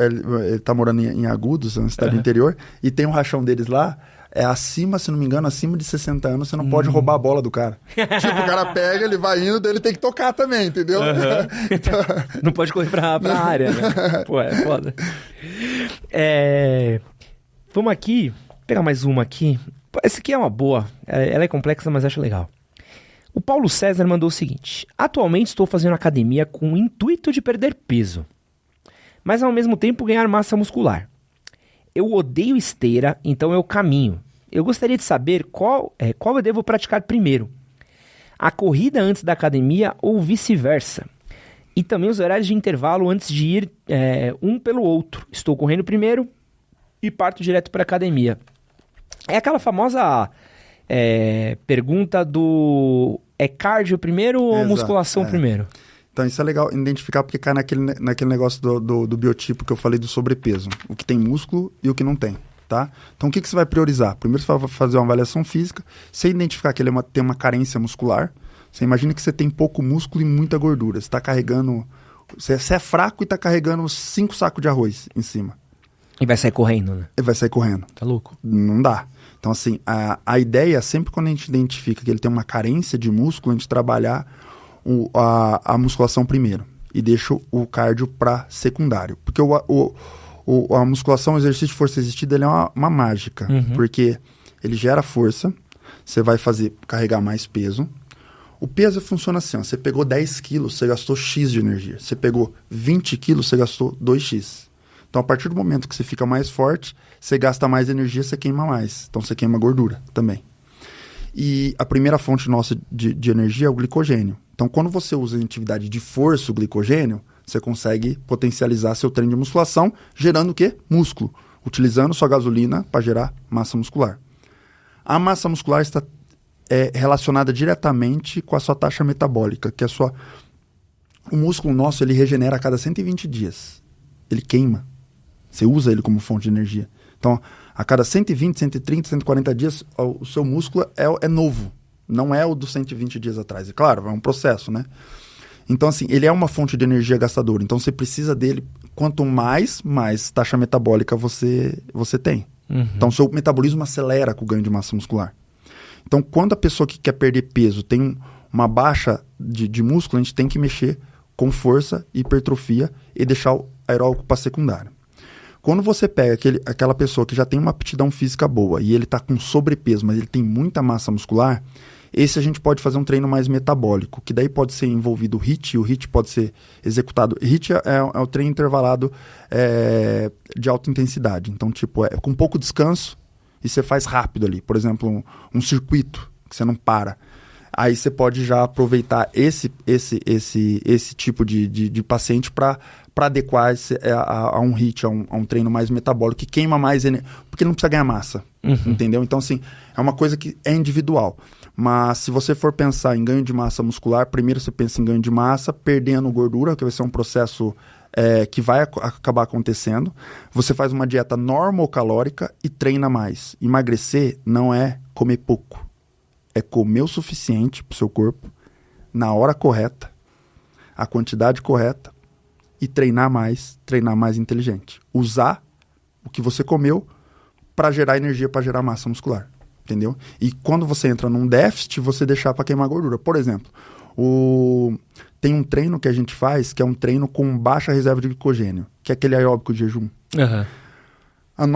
ele tá morando em Agudos, na cidade do interior, e tem um rachão deles lá, acima, se não me engano, acima de 60 anos, você não pode roubar a bola do cara. Tipo, o cara pega, ele vai indo, daí ele tem que tocar também, entendeu? Então... Não pode correr pra área, né? Pô, é foda. Vamos aqui, pegar mais uma aqui. Essa aqui é uma boa. Ela é complexa, mas acho legal. O Paulo César mandou o seguinte: atualmente estou fazendo academia com o intuito de perder peso, mas ao mesmo tempo ganhar massa muscular. Eu odeio esteira, então eu caminho. Eu gostaria de saber qual eu devo praticar primeiro. A corrida antes da academia ou vice-versa. E também os horários de intervalo antes de ir um pelo outro. Estou correndo primeiro e parto direto para a academia. É aquela famosa pergunta do... É cardio primeiro ou musculação primeiro? Então isso é legal identificar porque cai naquele negócio do biotipo que eu falei do sobrepeso. O que tem músculo e o que não tem, tá? Então o que você vai priorizar? Primeiro você vai fazer uma avaliação física. Você identificar que ele tem uma carência muscular. Você imagina que você tem pouco músculo e muita gordura. Você está carregando... Você é fraco e está carregando 5 sacos de arroz em cima. E vai sair correndo, né? E vai sair correndo. Tá louco? Não dá. Então assim, a ideia, sempre quando a gente identifica que ele tem uma carência de músculo, a gente trabalhar a musculação primeiro e deixa o cardio para secundário. Porque a musculação, o exercício de força resistida, ele é uma mágica. Porque ele gera força, você vai carregar mais peso. O peso funciona assim, ó, você pegou 10 quilos, você gastou X de energia. Você pegou 20 quilos, você gastou 2X. Então, a partir do momento que você fica mais forte, você gasta mais energia, você queima mais. Então, você queima gordura também. E a primeira fonte nossa de energia é o glicogênio. Então, quando você usa em atividade de força o glicogênio, você consegue potencializar seu treino de musculação, gerando o quê? Músculo. Utilizando sua gasolina para gerar massa muscular. A massa muscular está relacionada diretamente com a sua taxa metabólica, que é o músculo nosso, ele regenera a cada 120 dias. Ele queima. Você usa ele como fonte de energia. Então, a cada 120, 130, 140 dias, o seu músculo é novo. Não é o dos 120 dias atrás. É claro, é um processo, né? Então, assim, ele é uma fonte de energia gastadora. Então, você precisa dele. Quanto mais taxa metabólica você tem. Então, seu metabolismo acelera com o ganho de massa muscular. Então, quando a pessoa que quer perder peso tem uma baixa de músculo, a gente tem que mexer com força, hipertrofia e deixar o aeróbico para secundário. Quando você pega aquela pessoa que já tem uma aptidão física boa e ele está com sobrepeso, mas ele tem muita massa muscular, esse a gente pode fazer um treino mais metabólico, que daí pode ser envolvido o HIIT, e o HIIT pode ser executado. HIIT é o treino intervalado de alta intensidade. Então, tipo, com pouco descanso e você faz rápido ali. Por exemplo, um circuito que você não para. Aí você pode já aproveitar esse tipo de paciente para adequar a um HIIT, a um treino mais metabólico, que queima mais energia, porque ele não precisa ganhar massa, entendeu? Então, assim, é uma coisa que é individual. Mas se você for pensar em ganho de massa muscular, primeiro você pensa em ganho de massa, perdendo gordura, que vai ser um processo que vai acabar acontecendo. Você faz uma dieta normocalórica e treina mais. Emagrecer não é comer pouco. É comer o suficiente para o seu corpo, na hora correta, a quantidade correta e treinar mais inteligente. Usar o que você comeu para gerar energia, para gerar massa muscular. Entendeu? E quando você entra num déficit, você deixar para queimar gordura. Por exemplo, tem um treino que a gente faz, que é um treino com baixa reserva de glicogênio, que é aquele aeróbico de jejum. Uhum. O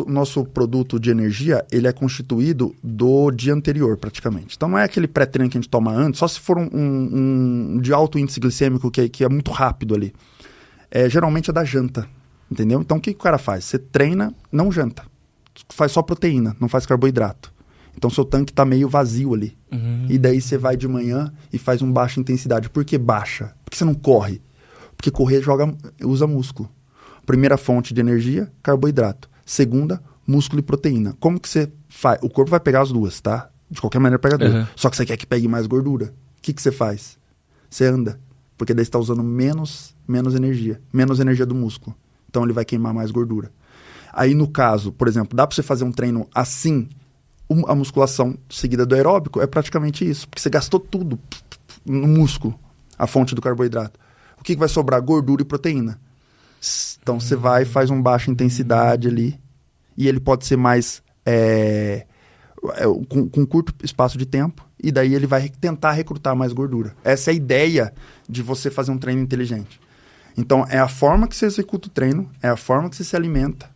nosso produto de energia, ele é constituído do dia anterior, praticamente. Então não é aquele pré-treino que a gente toma antes, só se for um de alto índice glicêmico, que é muito rápido ali. Geralmente é da janta, entendeu? Então o que o cara faz? Você treina, não janta. Faz só proteína, não faz carboidrato. Então seu tanque tá meio vazio ali. E daí você vai de manhã e faz um baixa intensidade. Por que baixa? Porque você não corre. Porque correr usa músculo. Primeira fonte de energia, carboidrato. Segunda, músculo e proteína. Como que você faz? O corpo vai pegar as duas, tá? De qualquer maneira pega duas. Só que você quer que pegue mais gordura. O que você faz? Você anda. Porque daí você está usando menos energia do músculo. Então ele vai queimar mais gordura. Aí no caso, por exemplo, dá para você fazer um treino assim, a musculação seguida do aeróbico é praticamente isso. Porque você gastou tudo no músculo, a fonte do carboidrato. O que vai sobrar? Gordura e proteína. Então você vai e faz um baixa intensidade ali. E ele pode ser mais com curto espaço de tempo. E daí ele vai tentar recrutar mais gordura. Essa é a ideia de você fazer um treino inteligente. Então é a forma que você executa o treino, é a forma que você se alimenta.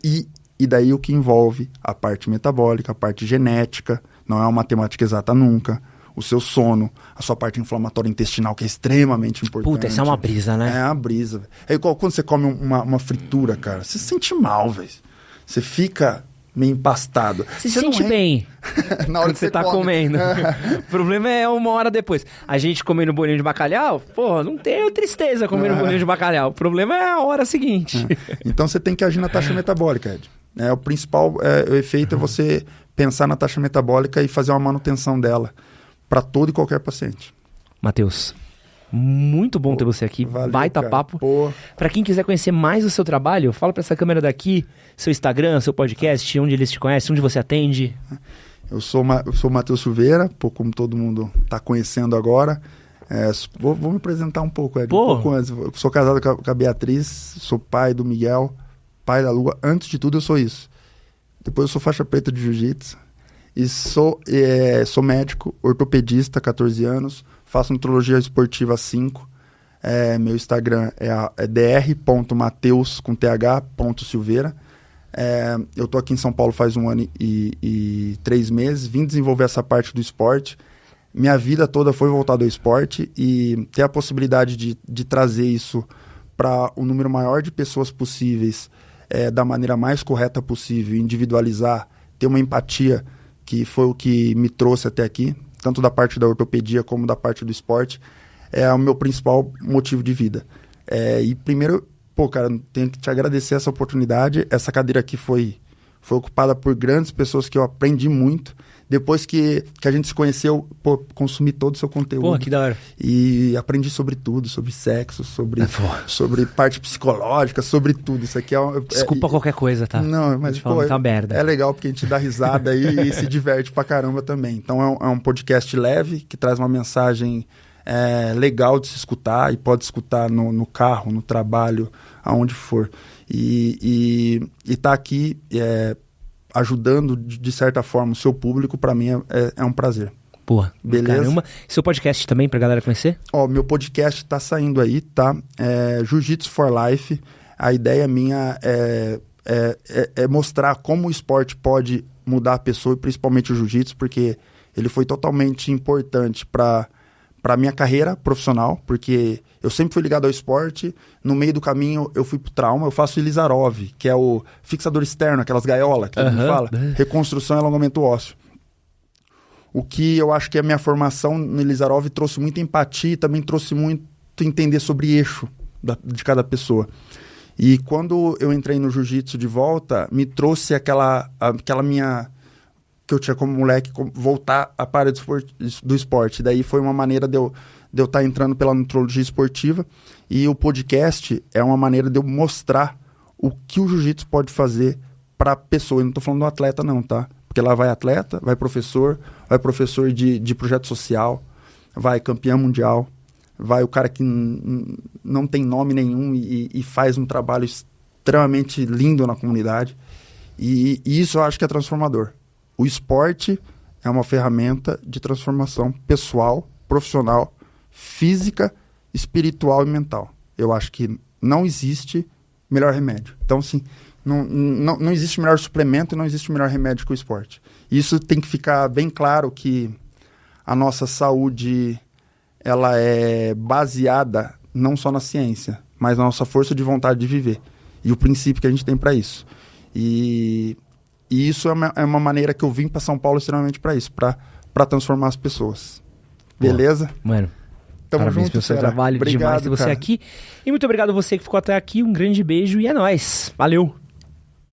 E daí o que envolve a parte metabólica, a parte genética, não é uma matemática exata nunca, o seu sono, a sua parte inflamatória intestinal, que é extremamente importante. Puta, essa é uma brisa, né? É uma brisa. É igual quando você come uma fritura, cara, você se sente mal, velho. Você fica meio empastado. Você se sente bem na hora quando que você tá comendo. O problema é uma hora depois. A gente comendo bolinho de bacalhau, pô, não tenho tristeza comendo bolinho de bacalhau. O problema é a hora seguinte. Então você tem que agir na taxa metabólica, Ed. O principal o efeito é você pensar na taxa metabólica e fazer uma manutenção dela para todo e qualquer paciente. Matheus, muito bom ter você aqui. Valeu, baita cara. papo. Para quem quiser conhecer mais o seu trabalho, fala para essa câmera daqui, seu Instagram, seu podcast, onde eles te conhecem, onde você atende. Eu sou o Matheus Silveira, como todo mundo está conhecendo agora. Vou me apresentar um pouco, Ed. Um pouco antes. Eu sou casado com a Beatriz, sou pai do Miguel, pai da Lua. Antes de tudo, eu sou isso. Depois eu sou faixa preta de jiu-jitsu. E sou médico, ortopedista, 14 anos. Faço nutrologia esportiva há 5. Meu Instagram é dr.mateus.silveira. Eu tô aqui em São Paulo faz 1 ano e 3 meses. Vim desenvolver essa parte do esporte. Minha vida toda foi voltada ao esporte. E ter a possibilidade de trazer isso para o número maior de pessoas possíveis, da maneira mais correta possível, individualizar, ter uma empatia, que foi o que me trouxe até aqui, tanto da parte da ortopedia como da parte do esporte, é o meu principal motivo de vida. E primeiro, cara, tenho que te agradecer essa oportunidade. Essa cadeira aqui foi ocupada por grandes pessoas que eu aprendi muito. Depois que a gente se conheceu, consumi todo o seu conteúdo. Pô, que da hora. E aprendi sobre tudo, sobre sexo, sobre parte psicológica, sobre tudo. Isso aqui Desculpa qualquer coisa, tá? Não, mas tá merda. É legal porque a gente dá risada aí e se diverte pra caramba também. Então é um podcast leve, que traz uma mensagem legal de se escutar, e pode escutar no carro, no trabalho, aonde for. E tá aqui ajudando, de certa forma, o seu público, para mim é um prazer. Pô, beleza? Caramba. Seu podcast também, pra galera conhecer? Meu podcast tá saindo aí, tá? Jiu-Jitsu for Life. A ideia minha é mostrar como o esporte pode mudar a pessoa, e principalmente o jiu-jitsu, porque ele foi totalmente importante para a minha carreira profissional, porque eu sempre fui ligado ao esporte. No meio do caminho eu fui pro trauma. Eu faço Ilizarov, que é o fixador externo, aquelas gaiolas que todo mundo fala, reconstrução e alongamento ósseo. O que eu acho que a minha formação no Ilizarov trouxe muita empatia e também trouxe muito entender sobre eixo de cada pessoa. E quando eu entrei no jiu-jitsu de volta, me trouxe aquela minha... que eu tinha como moleque, voltar à área do esporte. Daí foi uma maneira de eu estar entrando pela nutrologia esportiva, e o podcast é uma maneira de eu mostrar o que o jiu-jitsu pode fazer para a pessoa. Eu não estou falando do atleta não, tá? Porque lá vai atleta, vai professor de projeto social, vai campeão mundial, vai o cara que não tem nome nenhum e faz um trabalho extremamente lindo na comunidade. E isso eu acho que é transformador. O esporte é uma ferramenta de transformação pessoal, profissional, física, espiritual e mental. Eu acho que não existe melhor remédio. Então, assim, não existe melhor suplemento e não existe melhor remédio que o esporte. Isso tem que ficar bem claro, que a nossa saúde ela é baseada não só na ciência, mas na nossa força de vontade de viver. E o princípio que a gente tem para isso. E isso é uma maneira que eu vim para São Paulo extremamente para isso, para transformar as pessoas. Beleza? Mano, tamo parabéns junto, pelo seu fera. trabalho. Obrigado, Demais ter você cara. aqui. E muito obrigado a você que ficou até aqui. Um grande beijo e é nóis. Valeu!